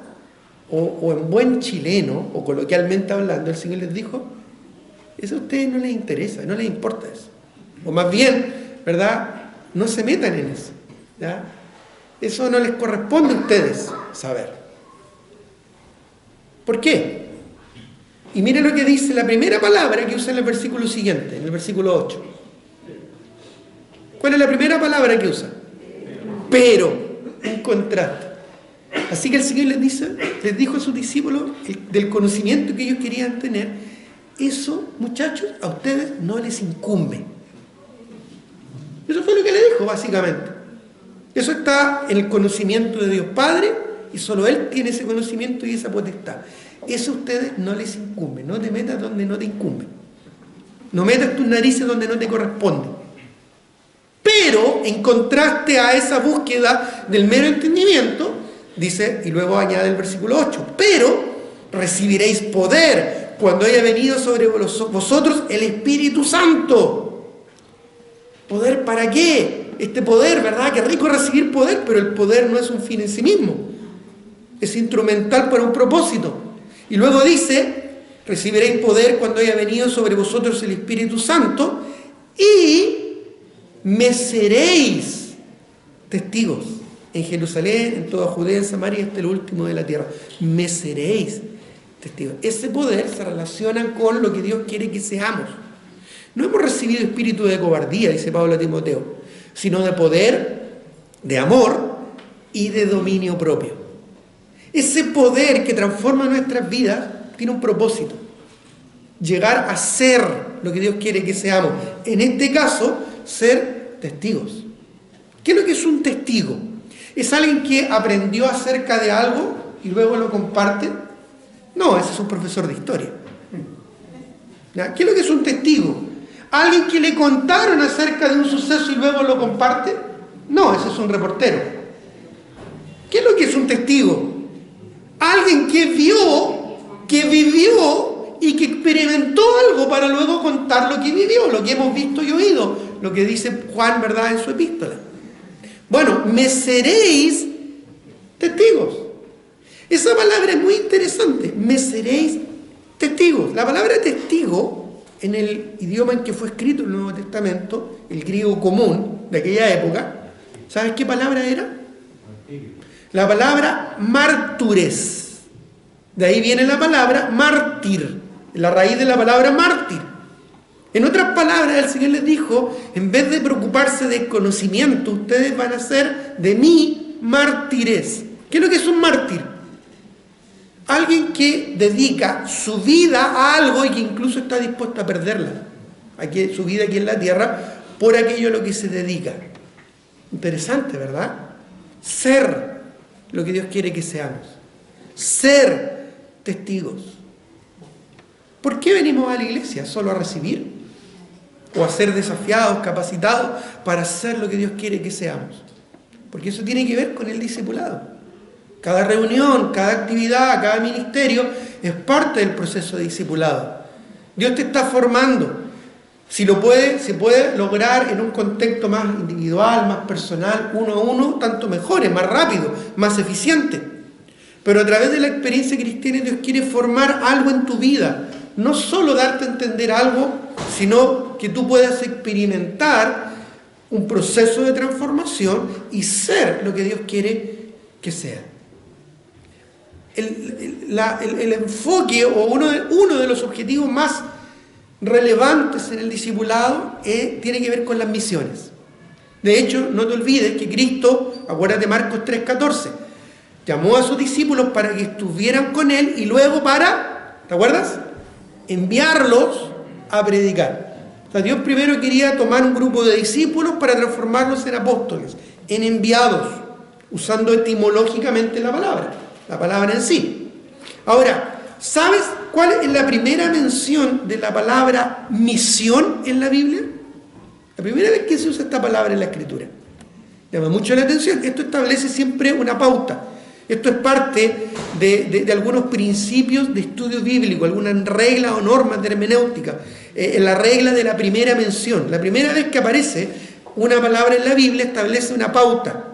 o en buen chileno, o coloquialmente hablando, el Señor les dijo, eso a ustedes no les interesa, no les importa eso. O más bien, ¿verdad?, no se metan en eso, ¿ya? Eso no les corresponde a ustedes saber. ¿Por qué? Y mire lo que dice la primera palabra que usa en el versículo siguiente, en el versículo 8. ¿Cuál es la primera palabra que usa? Pero, un contraste. Así que el Señor les dijo a sus discípulos del conocimiento que ellos querían tener, eso, muchachos, a ustedes no les incumbe. Eso fue lo que le dijo, básicamente. Eso está en el conocimiento de Dios Padre, y solo Él tiene ese conocimiento y esa potestad. Eso a ustedes no les incumbe. No te metas donde no te incumbe. No metas tus narices donde no te corresponde. Pero, en contraste a esa búsqueda del mero entendimiento, dice, y luego añade el versículo 8, pero recibiréis poder cuando haya venido sobre vosotros el Espíritu Santo. ¿Poder para qué? Este poder, ¿verdad? Qué rico recibir poder, pero el poder no es un fin en sí mismo. Es instrumental para un propósito. Y luego dice, recibiréis poder cuando haya venido sobre vosotros el Espíritu Santo y me seréis testigos en Jerusalén, en toda Judea, en Samaria, hasta el último de la tierra. Me seréis testigos. Ese poder se relaciona con lo que Dios quiere que seamos. No hemos recibido espíritu de cobardía, dice Pablo a Timoteo, sino de poder, de amor y de dominio propio. Ese poder que transforma nuestras vidas tiene un propósito: llegar a ser lo que Dios quiere que seamos. En este caso, ser testigos. ¿Qué es lo que es un testigo? ¿Es alguien que aprendió acerca de algo y luego lo comparte? No, ese es un profesor de historia. ¿Ya? ¿Qué es lo que es un testigo? ¿Alguien que le contaron acerca de un suceso y luego lo comparte? No, ese es un reportero. ¿Qué es lo que es un testigo? Alguien que vio, que vivió y que experimentó algo para luego contar lo que vivió, lo que hemos visto y oído, lo que dice Juan, ¿verdad?, en su epístola. Bueno, me seréis testigos. Esa palabra es muy interesante, me seréis testigos. La palabra testigo, en el idioma en que fue escrito el Nuevo Testamento, el griego común de aquella época, ¿sabes qué palabra era? La palabra mártures. De ahí viene la palabra mártir, la raíz de la palabra mártir. En otras palabras, el Señor les dijo, en vez de preocuparse de conocimiento, ustedes van a ser de mí mártires. ¿Qué es lo que es un mártir? Alguien que dedica su vida a algo y que incluso está dispuesto a perderla, su vida aquí en la tierra, por aquello a lo que se dedica. Interesante, ¿verdad? Ser lo que Dios quiere que seamos. Ser testigos. ¿Por qué venimos a la iglesia? ¿Solo a recibir? ¿O a ser desafiados, capacitados para hacer lo que Dios quiere que seamos? Porque eso tiene que ver con el discipulado. Cada reunión, cada actividad, cada ministerio es parte del proceso de discipulado. Dios te está formando. Si se puede lograr en un contexto más individual, más personal, uno a uno, tanto mejor, es más rápido, más eficiente. Pero a través de la experiencia cristiana Dios quiere formar algo en tu vida. No solo darte a entender algo, sino que tú puedas experimentar un proceso de transformación y ser lo que Dios quiere que sea. El enfoque o uno de los objetivos más relevantes en el discipulado tiene que ver con las misiones. De hecho, no te olvides que Cristo, acuérdate Marcos 3:14, llamó a sus discípulos para que estuvieran con Él y luego para, ¿te acuerdas?, enviarlos a predicar. O sea, Dios primero quería tomar un grupo de discípulos para transformarlos en apóstoles, en enviados, usando etimológicamente la palabra en sí. Ahora, ¿sabes cuál es la primera mención de la palabra misión en la Biblia? La primera vez que se usa esta palabra en la Escritura. Llama mucho la atención. Esto establece siempre una pauta. Esto es parte de algunos principios de estudio bíblico, algunas reglas o normas de hermenéutica. La regla de la primera mención. La primera vez que aparece una palabra en la Biblia establece una pauta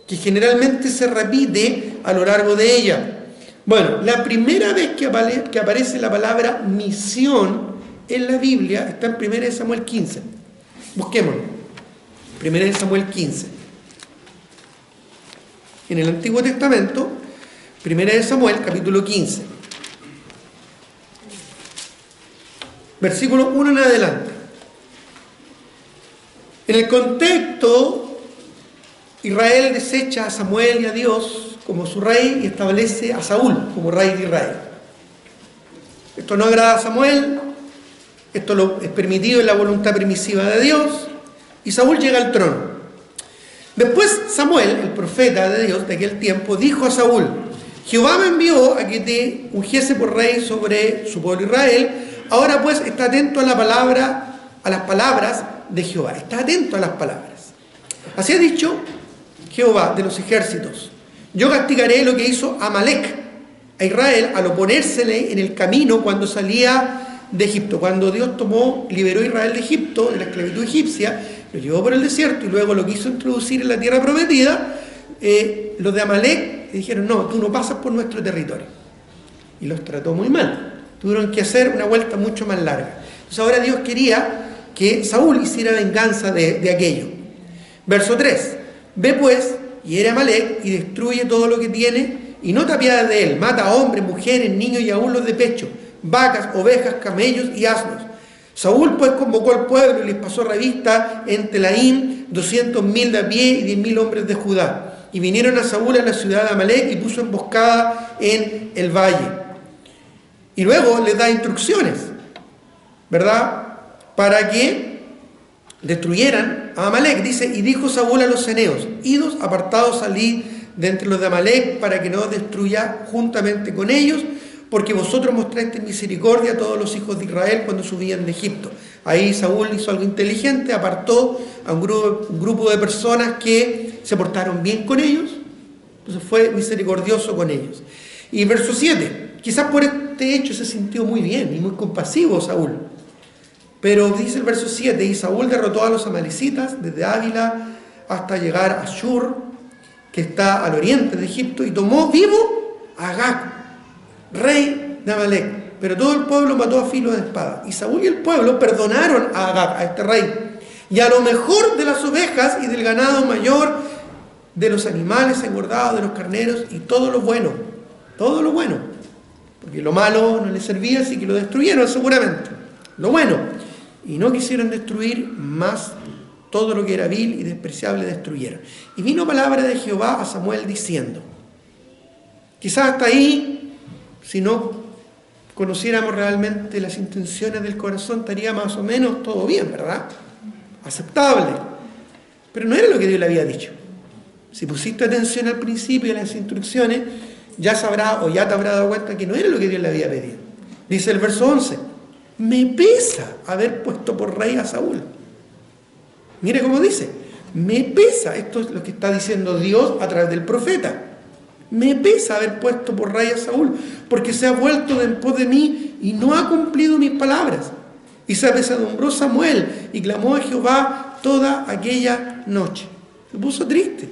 que generalmente se repite a lo largo de ella. Bueno, la primera vez que aparece la palabra misión en la Biblia está en 1 Samuel 15. Busquémoslo. 1 Samuel 15. En el Antiguo Testamento, 1 Samuel, capítulo 15. Versículo 1 en adelante. En el contexto, Israel desecha a Samuel y a Dios como su rey y establece a Saúl como rey de Israel. Esto no agrada a Samuel, esto es permitido en la voluntad permisiva de Dios, y Saúl llega al trono. Después Samuel, el profeta de Dios de aquel tiempo, dijo a Saúl: Jehová me envió a que te ungiese por rey sobre su pueblo Israel. Ahora pues está atento a las palabras de Jehová. Está atento a las palabras. Así ha dicho Jehová de los ejércitos: yo castigaré lo que hizo Amalec a Israel al oponérsele en el camino cuando salía de Egipto. Cuando Dios liberó a Israel de Egipto, de la esclavitud egipcia, lo llevó por el desierto y luego lo quiso introducir en la tierra prometida, los de Amalek le dijeron: no, tú no pasas por nuestro territorio. Y los trató muy mal. Tuvieron que hacer una vuelta mucho más larga. Entonces ahora Dios quería que Saúl hiciera venganza de aquello. Verso 3. Ve pues, hiere a Amalek y destruye todo lo que tiene, y no te apiades de él. Mata a hombres, mujeres, niños y aún los de pecho, vacas, ovejas, camellos y asnos. Saúl pues convocó al pueblo y les pasó revista en Telaim 200.000 de a pie y 10.000 hombres de Judá. Y vinieron a Saúl a la ciudad de Amalek y puso emboscada en el valle. Y luego les da instrucciones, ¿verdad?, para que destruyeran a Amalek. Dice: y dijo Saúl a los ceneos: idos, apartados, salid de entre los de Amalek, para que no os destruya juntamente con ellos, porque vosotros mostrasteis misericordia a todos los hijos de Israel cuando subían de Egipto. Ahí Saúl hizo algo inteligente, apartó a un grupo de personas que se portaron bien con ellos, entonces fue misericordioso con ellos. Y verso 7, quizás por este hecho se sintió muy bien y muy compasivo Saúl, pero dice el verso 7: y Saúl derrotó a los amalecitas desde Ávila hasta llegar a Shur, que está al oriente de Egipto, y tomó vivo a Agag, rey de Amalek, pero todo el pueblo mató a filo de espada. Y Saúl y el pueblo perdonaron a Agag, a este rey, y a lo mejor de las ovejas y del ganado mayor, de los animales engordados, de los carneros, y todo lo bueno, porque lo malo no les servía, así que lo destruyeron seguramente, lo bueno, y no quisieron destruir más. Todo lo que era vil y despreciable destruyeron. Y vino palabra de Jehová a Samuel diciendo. Quizás hasta ahí, si no conociéramos realmente las intenciones del corazón, estaría más o menos todo bien, ¿verdad? Aceptable. Pero no era lo que Dios le había dicho. Si pusiste atención al principio de las instrucciones, ya sabrás o ya te habrás dado cuenta que no era lo que Dios le había pedido. Dice el verso 11: me pesa haber puesto por rey a Saúl. Mire cómo dice: me pesa. Esto es lo que está diciendo Dios a través del profeta. Me pesa haber puesto por rey a Saúl, porque se ha vuelto de en pos de mí y no ha cumplido mis palabras. Y se apesadumbró Samuel y clamó a Jehová toda aquella noche. Se puso triste.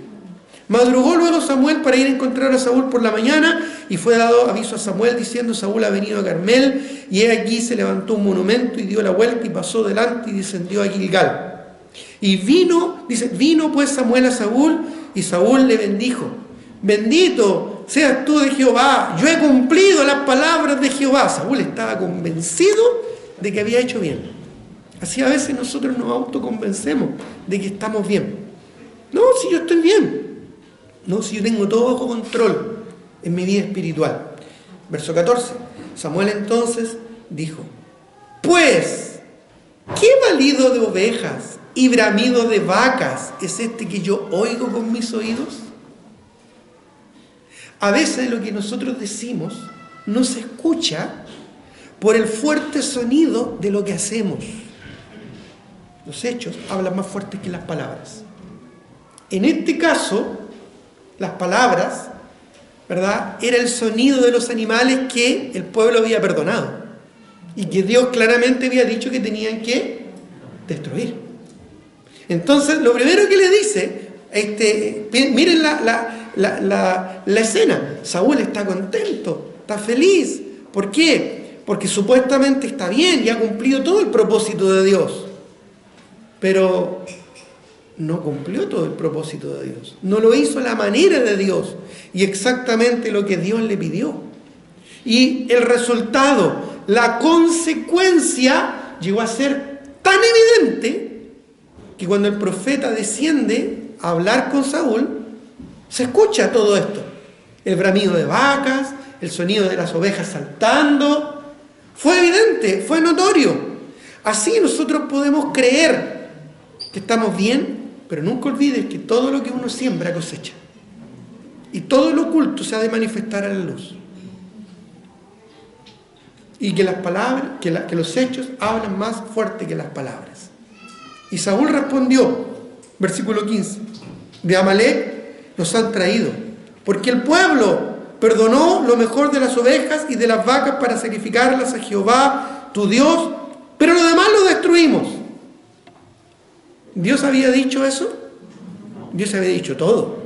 Madrugó luego Samuel para ir a encontrar a Saúl por la mañana, y fue dado aviso a Samuel diciendo: Saúl ha venido a Carmel. Y he aquí se levantó un monumento y dio la vuelta y pasó delante y descendió a Gilgal. Y vino pues Samuel a Saúl, y Saúl le bendijo: bendito seas tú de Jehová, yo he cumplido las palabras de Jehová. Saúl estaba convencido de que había hecho bien. Así a veces nosotros nos autoconvencemos de que estamos bien. No, si yo estoy bien. No, si yo tengo todo bajo control en mi vida espiritual. Verso 14. Samuel entonces dijo: pues, ¿qué balido de ovejas y bramido de vacas es este que yo oigo con mis oídos? A veces lo que nosotros decimos no se escucha por el fuerte sonido de lo que hacemos. Los hechos hablan más fuerte que las palabras. En este caso, las palabras, ¿verdad?, era el sonido de los animales que el pueblo había perdonado y que Dios claramente había dicho que tenían que destruir. Entonces, lo primero que le dice, miren la escena. Saúl está contento, está feliz. ¿Por qué? Porque supuestamente está bien y ha cumplido todo el propósito de Dios. Pero no cumplió todo el propósito de Dios. No lo hizo a la manera de Dios y exactamente lo que Dios le pidió. Y el resultado, la consecuencia, llegó a ser tan evidente que cuando el profeta desciende a hablar con Saúl, se escucha todo esto. El bramido de vacas, el sonido de las ovejas saltando. Fue evidente, fue notorio. Así nosotros podemos creer que estamos bien, pero nunca olvides que todo lo que uno siembra cosecha. Y todo lo oculto se ha de manifestar a la luz. Y que las palabras, que los hechos hablan más fuerte que las palabras. Y Saúl respondió, versículo 15: de Amalek nos han traído, porque el pueblo perdonó lo mejor de las ovejas y de las vacas para sacrificarlas a Jehová, tu Dios, pero lo demás lo destruimos. ¿Dios había dicho eso? Dios había dicho todo.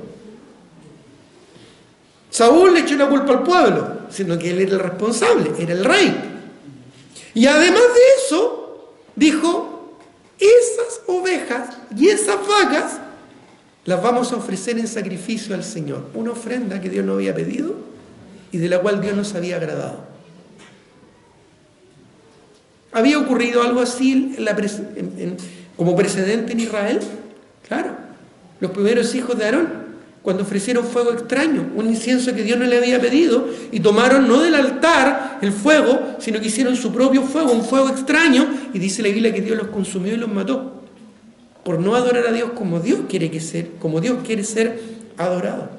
Saúl le echó la culpa al pueblo, sino que él era el responsable, era el rey. Y además de eso, dijo, esas ovejas y esas vacas las vamos a ofrecer en sacrificio al Señor. Una ofrenda que Dios no había pedido y de la cual Dios nos había agradado. ¿Había ocurrido algo así como precedente en Israel? Claro. Los primeros hijos de Aarón, cuando ofrecieron fuego extraño, un incienso que Dios no le había pedido, y tomaron no del altar el fuego, sino que hicieron su propio fuego, un fuego extraño, y dice la Biblia que Dios los consumió y los mató, por no adorar a Dios como Dios quiere ser adorado.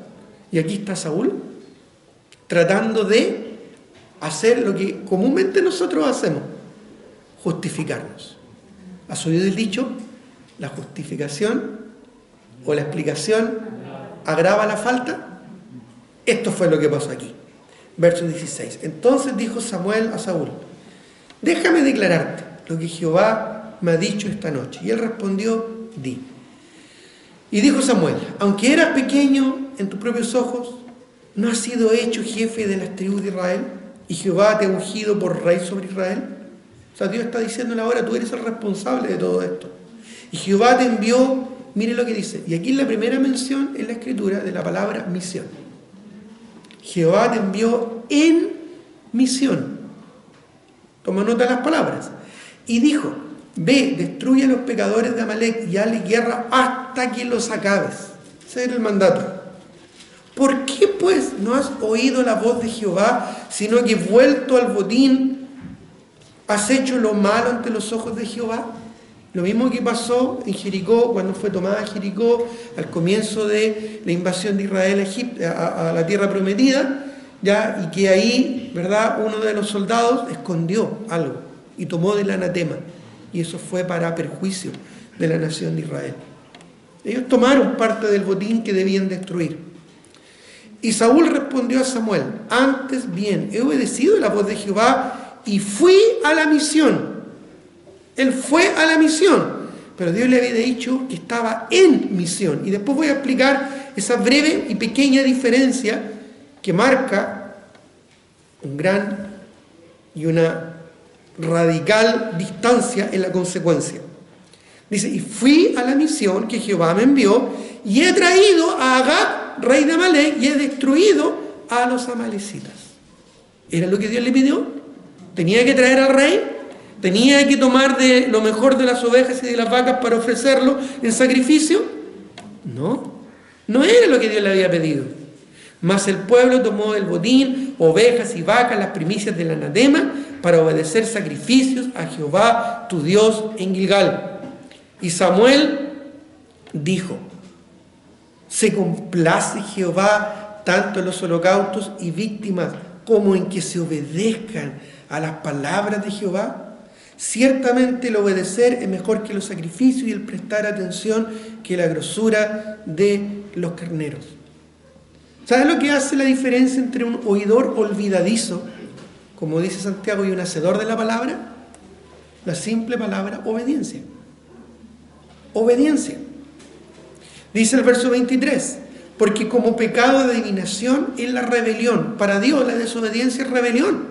Y aquí está Saúl, tratando de hacer lo que comúnmente nosotros hacemos, justificarnos. ¿Has oído el dicho? La justificación o la explicación agrava la falta. Esto fue lo que pasó aquí. Verso 16. Entonces dijo Samuel a Saúl, déjame declararte lo que Jehová me ha dicho esta noche. Y él respondió, di. Y dijo Samuel, aunque eras pequeño en tus propios ojos, ¿no has sido hecho jefe de las tribus de Israel? Y Jehová te ha ungido por rey sobre Israel. O sea, Dios está diciéndole ahora, tú eres el responsable de todo esto. Y Jehová te envió, mire lo que dice, y aquí es la primera mención en la Escritura de la palabra misión. Jehová te envió en misión. Toma nota de las palabras. Y dijo, ve, destruye a los pecadores de Amalec y hazle guerra hasta que los acabes. Ese era el mandato. ¿Por qué pues no has oído la voz de Jehová, sino que vuelto al botín has hecho lo malo ante los ojos de Jehová? Lo mismo que pasó en Jericó, cuando fue tomada Jericó, al comienzo de la invasión de Israel a la tierra prometida, ¿ya? Y que ahí, ¿verdad?, uno de los soldados escondió algo y tomó del anatema. Y eso fue para perjuicio de la nación de Israel. Ellos tomaron parte del botín que debían destruir. Y Saúl respondió a Samuel, antes bien, he obedecido la voz de Jehová y fui a la misión. Él fue a la misión, pero Dios le había dicho que estaba en misión. Y después voy a explicar esa breve y pequeña diferencia que marca un gran y una radical distancia en la consecuencia. Dice, y fui a la misión que Jehová me envió, y he traído a Agag, rey de Amalec, y he destruido a los amalecitas. ¿Era lo que Dios le pidió? ¿Tenía que traer al rey? ¿Tenía que tomar de lo mejor de las ovejas y de las vacas para ofrecerlo en sacrificio? No, no era lo que Dios le había pedido. Mas el pueblo tomó el botín, ovejas y vacas, las primicias del anatema, para obedecer sacrificios a Jehová, tu Dios, en Gilgal. Y Samuel dijo, ¿se complace Jehová tanto en los holocaustos y víctimas como en que se obedezcan a las palabras de Jehová? Ciertamente el obedecer es mejor que los sacrificios y el prestar atención que la grosura de los carneros. ¿Sabes lo que hace la diferencia entre un oidor olvidadizo, como dice Santiago, y un hacedor de la palabra? La simple palabra obediencia. Obediencia. Dice el verso 23, porque como pecado de adivinación es la rebelión. Para Dios la desobediencia es rebelión.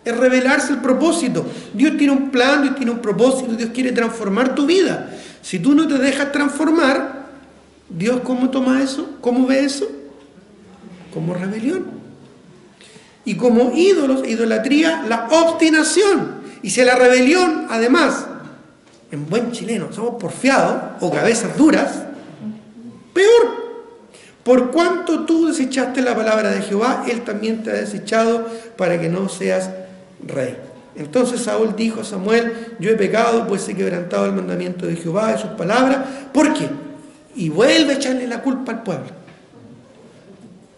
Es revelarse el propósito. Dios tiene un plan, Dios tiene un propósito, Dios quiere transformar tu vida. Si tú no te dejas transformar, Dios, ¿cómo toma eso? ¿Cómo ve eso? Como rebelión. Y como ídolos, idolatría, la obstinación. Y si la rebelión, además, en buen chileno, somos porfiados o cabezas duras, peor. Por cuanto tú desechaste la palabra de Jehová, Él también te ha desechado para que no seas rey. Entonces Saúl dijo a Samuel, yo he pecado, pues he quebrantado el mandamiento de Jehová y sus palabras. ¿Por qué? Y vuelve a echarle la culpa al pueblo.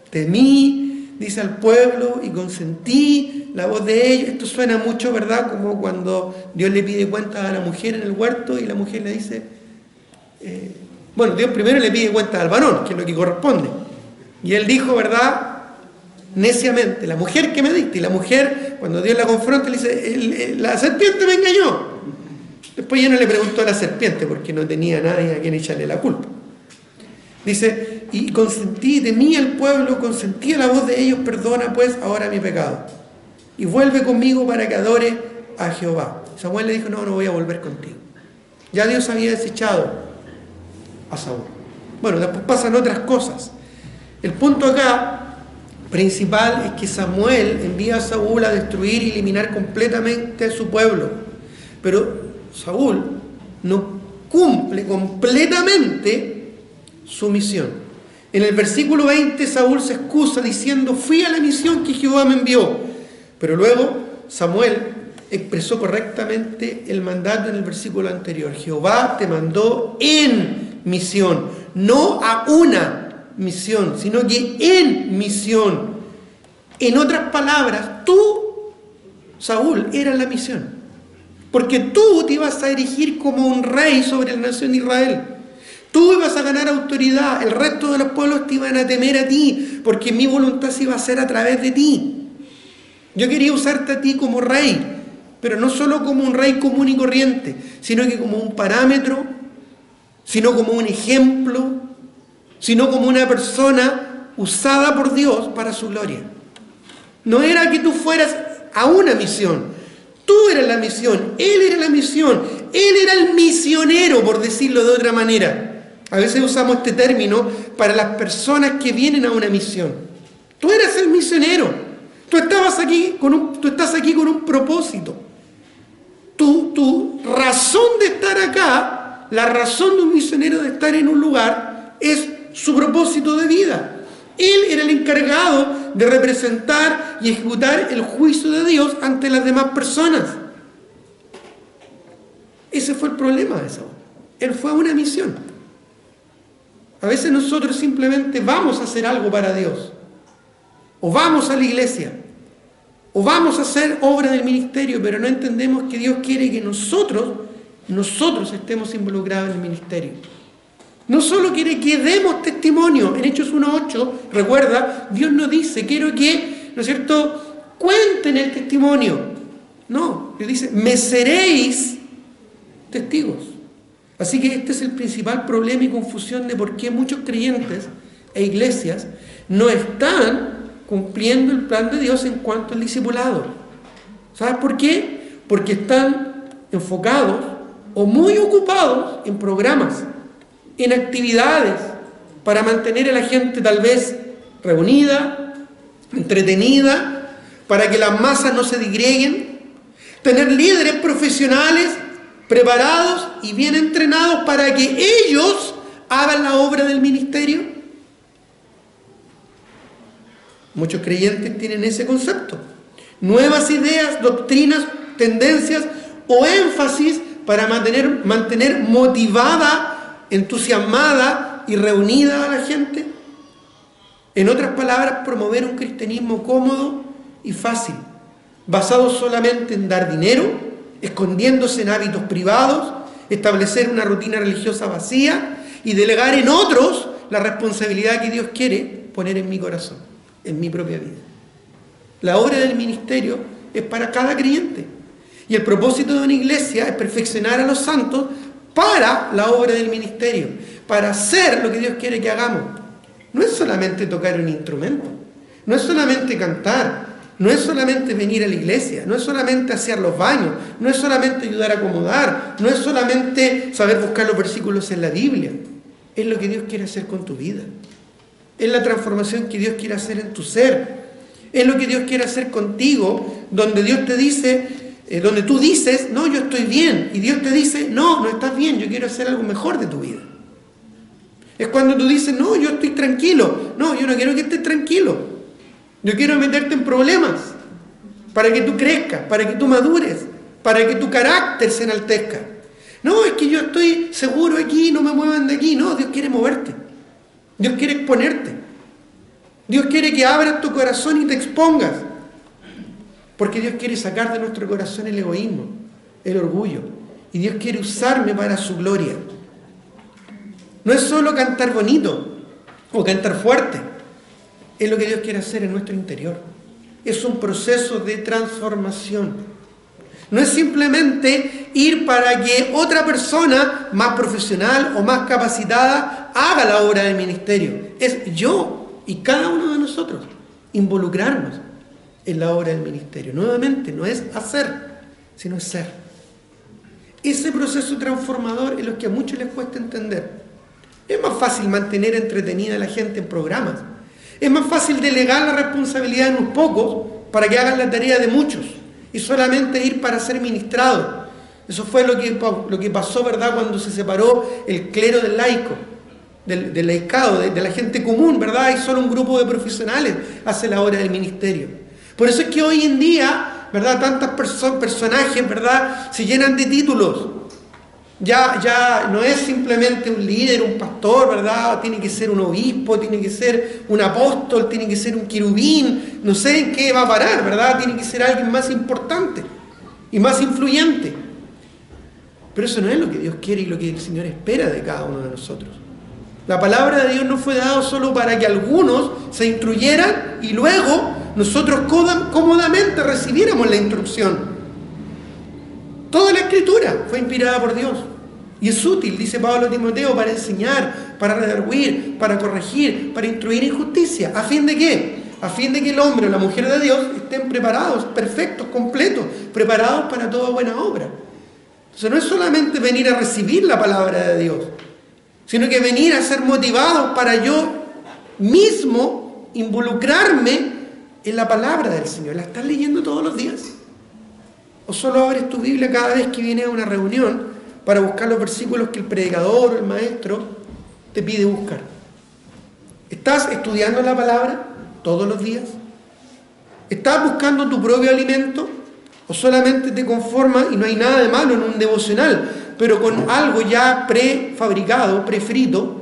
Temí, dice al pueblo, y consentí la voz de ellos. Esto suena mucho, ¿verdad? Como cuando Dios le pide cuentas a la mujer en el huerto y la mujer le dice... Bueno, Dios primero le pide cuentas al varón, que es lo que corresponde. Y él dijo, ¿verdad? neciamente, la mujer que me diste. Y la mujer, cuando Dios la confronta, le dice, la serpiente me engañó. Después ya no le preguntó a la serpiente porque no tenía nadie a quien echarle la culpa. Dice, y consentí, temí al pueblo, consentí a la voz de ellos, perdona pues ahora mi pecado. Y vuelve conmigo para que adore a Jehová. Samuel le dijo, no voy a volver contigo. Ya Dios había desechado a Saúl. Bueno, después pasan otras cosas. El punto acá principal es que Samuel envía a Saúl a destruir y eliminar completamente a su pueblo. Pero Saúl no cumple completamente su misión. En el versículo 20 Saúl se excusa diciendo, fui a la misión que Jehová me envió. Pero luego Samuel expresó correctamente el mandato en el versículo anterior. Jehová te mandó en misión, no a una misión, sino que en misión. En otras palabras, tú, Saúl, eras la misión. Porque tú te ibas a erigir como un rey sobre la nación de Israel. Tú ibas a ganar autoridad. El resto de los pueblos te iban a temer a ti, porque mi voluntad se iba a hacer a través de ti. Yo quería usarte a ti como rey, pero no solo como un rey común y corriente, sino que como un parámetro, sino como un ejemplo, sino como una persona usada por Dios para su gloria. No era que tú fueras a una misión. Tú eras la misión, él era la misión, él era el misionero, por decirlo de otra manera. A veces usamos este término para las personas que vienen a una misión. Tú eras el misionero, tú estás aquí con un propósito. Tu razón de estar acá, la razón de un misionero de estar en un lugar, es su propósito de vida. Él era el encargado de representar y ejecutar el juicio de Dios ante las demás personas. Ese fue el problema de Saúl. Él fue a una misión. A veces nosotros simplemente vamos a hacer algo para Dios. O vamos a la iglesia. O vamos a hacer obra del ministerio, pero no entendemos que Dios quiere que nosotros estemos involucrados en el ministerio. No solo quiere que demos testimonio. En Hechos 1:8, recuerda, Dios nos dice, quiero que, ¿no es cierto?, cuenten el testimonio. No, Dios dice, me seréis testigos. Así que este es el principal problema y confusión de por qué muchos creyentes e iglesias no están cumpliendo el plan de Dios en cuanto al discipulado. ¿Sabes por qué? Porque están enfocados o muy ocupados en programas, en actividades para mantener a la gente tal vez reunida, entretenida, para que las masas no se disgreguen, tener líderes profesionales preparados y bien entrenados para que ellos hagan la obra del ministerio. Muchos creyentes tienen ese concepto. Nuevas ideas, doctrinas, tendencias o énfasis para mantener motivada, entusiasmada y reunida a la gente. En otras palabras, promover un cristianismo cómodo y fácil, basado solamente en dar dinero, escondiéndose en hábitos privados, establecer una rutina religiosa vacía y delegar en otros la responsabilidad que Dios quiere poner en mi corazón, en mi propia vida. La obra del ministerio es para cada creyente y el propósito de una iglesia es perfeccionar a los santos para la obra del ministerio, para hacer lo que Dios quiere que hagamos. No es solamente tocar un instrumento, no es solamente cantar, no es solamente venir a la iglesia, no es solamente hacer los baños, no es solamente ayudar a acomodar, no es solamente saber buscar los versículos en la Biblia. Es lo que Dios quiere hacer con tu vida. Es la transformación que Dios quiere hacer en tu ser. Es lo que Dios quiere hacer contigo, donde Dios te dice... donde tú dices, no, yo estoy bien, y Dios te dice, no, no estás bien, yo quiero hacer algo mejor de tu vida. Es cuando tú dices, no, yo estoy tranquilo, no, yo no quiero que estés tranquilo, yo quiero meterte en problemas, para que tú crezcas, para que tú madures, para que tu carácter se enaltezca. No, es que yo estoy seguro aquí, no me muevan de aquí. No, Dios quiere moverte, Dios quiere exponerte, Dios quiere que abras tu corazón y te expongas. Porque Dios quiere sacar de nuestro corazón el egoísmo, el orgullo. Y Dios quiere usarme para su gloria. No es solo cantar bonito o cantar fuerte. es lo que Dios quiere hacer en nuestro interior. Es un proceso de transformación. No es simplemente ir para que otra persona más profesional o más capacitada haga la obra del ministerio. Es yo y cada uno de nosotros involucrarnos en la obra del ministerio. Nuevamente, no es hacer, sino es ser. Ese proceso transformador es lo que a muchos les cuesta entender. Es más fácil mantener entretenida a la gente en programas. Es más fácil delegar la responsabilidad en unos pocos para que hagan la tarea de muchos y solamente ir para ser ministrados. Eso fue lo que pasó, ¿verdad?, cuando se separó el clero del laico, del laicado, de la gente común, ¿verdad? Y solo un grupo de profesionales hace la obra del ministerio. Por eso es que hoy en día, ¿verdad?, tantos personajes, ¿verdad?, se llenan de títulos. Ya no es simplemente un líder, un pastor, ¿verdad? Tiene que ser un obispo, tiene que ser un apóstol, tiene que ser un querubín, no sé en qué va a parar, ¿verdad? Tiene que ser alguien más importante y más influyente. Pero eso no es lo que Dios quiere y lo que el Señor espera de cada uno de nosotros. La palabra de Dios no fue dada solo para que algunos se instruyeran y luego nosotros cómodamente recibiéramos la instrucción. Toda la Escritura fue inspirada por Dios y es útil, dice Pablo a Timoteo, para enseñar, para redarguir, para corregir, para instruir en justicia. ¿A fin de qué? A fin de que el hombre o la mujer de Dios estén preparados, perfectos, completos, preparados para toda buena obra. Entonces no es solamente venir a recibir la palabra de Dios, sino que venir a ser motivados para yo mismo involucrarme en la palabra del Señor. ¿La estás leyendo todos los días? ¿O solo abres tu Biblia cada vez que vienes a una reunión para buscar los versículos que el predicador o el maestro te pide buscar? ¿Estás estudiando la palabra todos los días? ¿Estás buscando tu propio alimento? ¿O solamente te conformas, y no hay nada de malo en un devocional, pero con algo ya prefabricado, prefrito,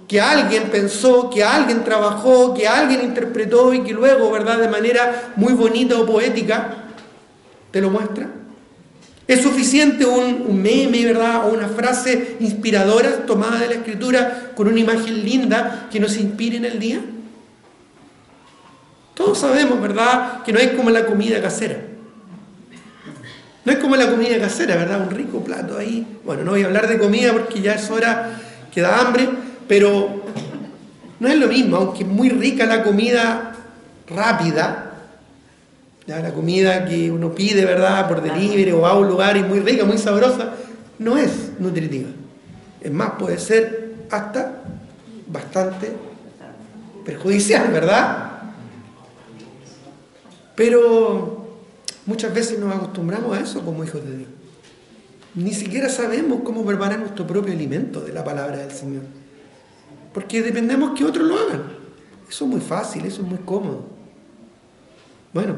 que alguien pensó, que alguien trabajó, que alguien interpretó y que luego, ¿verdad?, de manera muy bonita o poética, te lo muestra? ¿Es suficiente un meme, ¿verdad?, o una frase inspiradora tomada de la Escritura con una imagen linda que nos inspire en el día? Todos sabemos, ¿verdad?, que no es como la comida casera. No es como la comida casera, ¿verdad? Un rico plato ahí. Bueno, no voy a hablar de comida porque ya es hora que da hambre, pero no es lo mismo, aunque es muy rica la comida rápida, ya la comida que uno pide, ¿verdad?, por delivery o va a un lugar y muy rica, muy sabrosa, no es nutritiva. Es más, puede ser hasta bastante perjudicial, ¿verdad? Pero muchas veces nos acostumbramos a eso como hijos de Dios. Ni siquiera sabemos cómo preparar nuestro propio alimento de la palabra del Señor, porque dependemos que otros lo hagan. Eso es muy fácil, eso es muy cómodo. Bueno,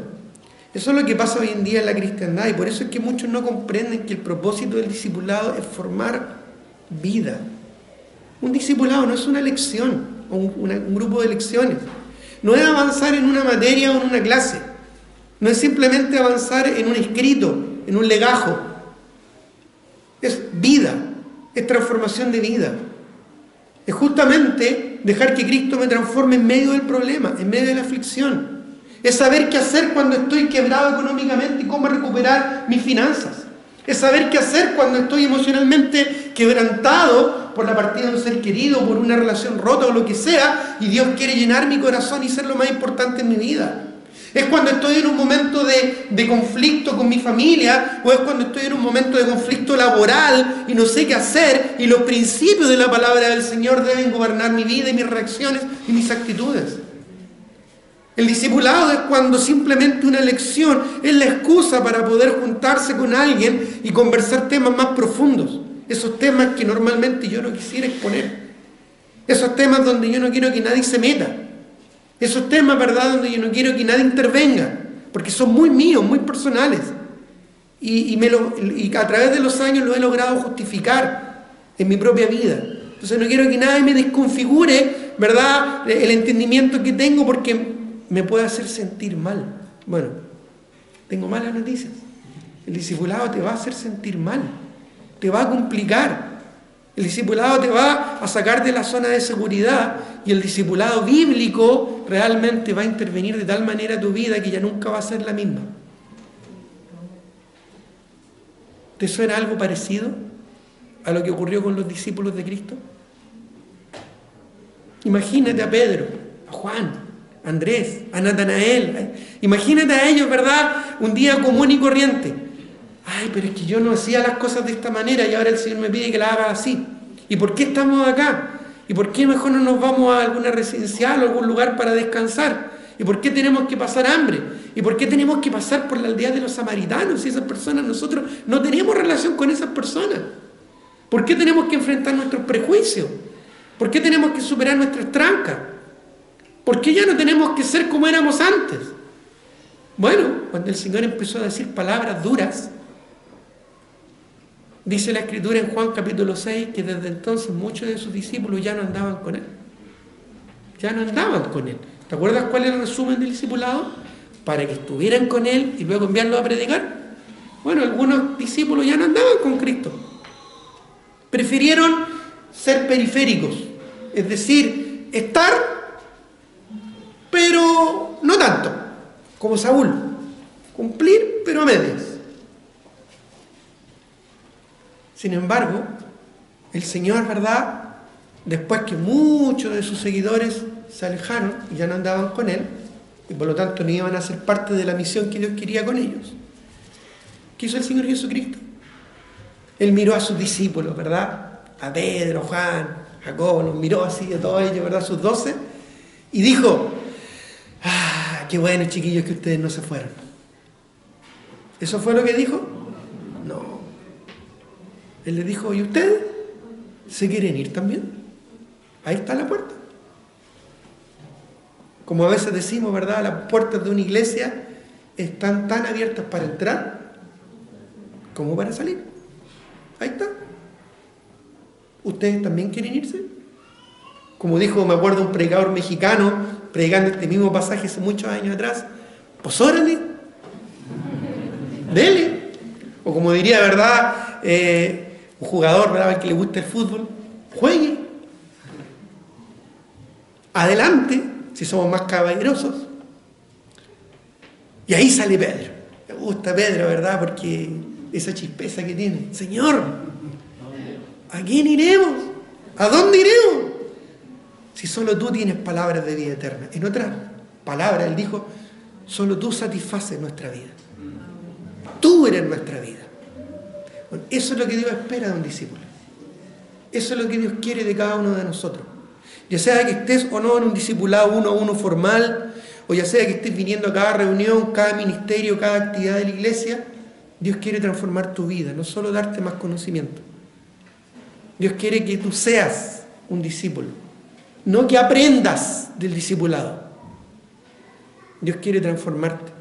eso es lo que pasa hoy en día en la cristiandad, y por eso es que muchos no comprenden que el propósito del discipulado es formar vida. Un discipulado no es una lección o un grupo de lecciones. No es avanzar en una materia o en una clase. No es simplemente avanzar en un escrito, en un legajo. Es vida, es transformación de vida. Es justamente dejar que Cristo me transforme en medio del problema, en medio de la aflicción. Es saber qué hacer cuando estoy quebrado económicamente y cómo recuperar mis finanzas. Es saber qué hacer cuando estoy emocionalmente quebrantado por la partida de un ser querido, por una relación rota o lo que sea, y Dios quiere llenar mi corazón y ser lo más importante en mi vida. Es cuando estoy en un momento de conflicto con mi familia, o es cuando estoy en un momento de conflicto laboral y no sé qué hacer, y los principios de la palabra del Señor deben gobernar mi vida y mis reacciones y mis actitudes. El discipulado es cuando simplemente una lección es la excusa para poder juntarse con alguien y conversar temas más profundos. Esos temas que normalmente yo no quisiera exponer. Esos temas donde yo no quiero que nadie se meta. Esos temas, ¿verdad?, donde yo no quiero que nadie intervenga, porque son muy míos, muy personales. Y a través de los años lo he logrado justificar en mi propia vida. Entonces no quiero que nadie me desconfigure, ¿verdad?, el entendimiento que tengo, porque me puede hacer sentir mal. Bueno, tengo malas noticias. El discipulado te va a hacer sentir mal, te va a complicar, El discipulado te va a sacar de la zona de seguridad, y el discipulado bíblico realmente va a intervenir de tal manera tu vida que ya nunca va a ser la misma. ¿Te suena algo parecido a lo que ocurrió con los discípulos de Cristo? Imagínate a Pedro, a Juan, a Andrés, a Natanael. Imagínate a ellos, ¿verdad? Un día común y corriente. Ay, pero es que yo no hacía las cosas de esta manera y ahora el Señor me pide que las haga así. ¿Y por qué estamos acá? ¿Y por qué mejor no nos vamos a alguna residencial o algún lugar para descansar? ¿Y por qué tenemos que pasar hambre? ¿Y por qué tenemos que pasar por la aldea de los samaritanos? Y esas personas, nosotros no tenemos relación con esas personas. ¿Por qué tenemos que enfrentar nuestros prejuicios? ¿Por qué tenemos que superar nuestras trancas? ¿Por qué ya no tenemos que ser como éramos antes? Bueno, cuando el Señor empezó a decir palabras duras, dice la Escritura en Juan capítulo 6 que desde entonces muchos de sus discípulos ya no andaban con Él. Ya no andaban con Él. ¿Te acuerdas cuál era el resumen del discipulado? Para que estuvieran con Él y luego enviarlos a predicar. Bueno, algunos discípulos ya no andaban con Cristo. Prefirieron ser periféricos, es decir, estar, pero no tanto, como Saúl. Cumplir, pero a medias. Sin embargo, el Señor, ¿verdad?, después que muchos de sus seguidores se alejaron y ya no andaban con Él, y por lo tanto no iban a ser parte de la misión que Dios quería con ellos, ¿qué hizo el Señor Jesucristo? Él miró a sus discípulos, ¿verdad?, a Pedro, Juan, Jacobo, los miró así a todos ellos, ¿verdad?, sus 12, y dijo: ¡ah, qué bueno, chiquillos, que ustedes no se fueron! ¿Eso fue lo que dijo? No. Él les dijo: ¿y ustedes se quieren ir también? Ahí está la puerta. Como a veces decimos, ¿verdad?, las puertas de una iglesia están tan abiertas para entrar como para salir. Ahí está. ¿Ustedes también quieren irse? Como dijo, me acuerdo, un predicador mexicano predicando este mismo pasaje hace muchos años atrás: pues órale, dele. O como diría, ¿verdad?, un jugador, ¿verdad?, al que le gusta el fútbol: juegue. Adelante, si somos más caballerosos. Y ahí sale Pedro. Me gusta Pedro, ¿verdad?, porque esa chispeza que tiene. Señor, ¿a quién iremos? ¿A dónde iremos? Si solo tú tienes palabras de vida eterna. En otras palabras, él dijo: solo tú satisfaces nuestra vida. Tú eres nuestra vida. Bueno, eso es lo que Dios espera de un discípulo. Eso es lo que Dios quiere de cada uno de nosotros. Ya sea que estés o no en un discipulado 1-a-1 formal, o ya sea que estés viniendo a cada reunión, cada ministerio, cada actividad de la iglesia, Dios quiere transformar tu vida, no solo darte más conocimiento. Dios quiere que tú seas un discípulo, no que aprendas del discipulado. Dios quiere transformarte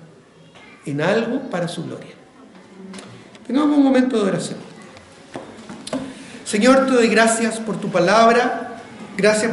en algo para su gloria. Tengamos un momento de oración. Señor, te doy gracias por tu palabra. Gracias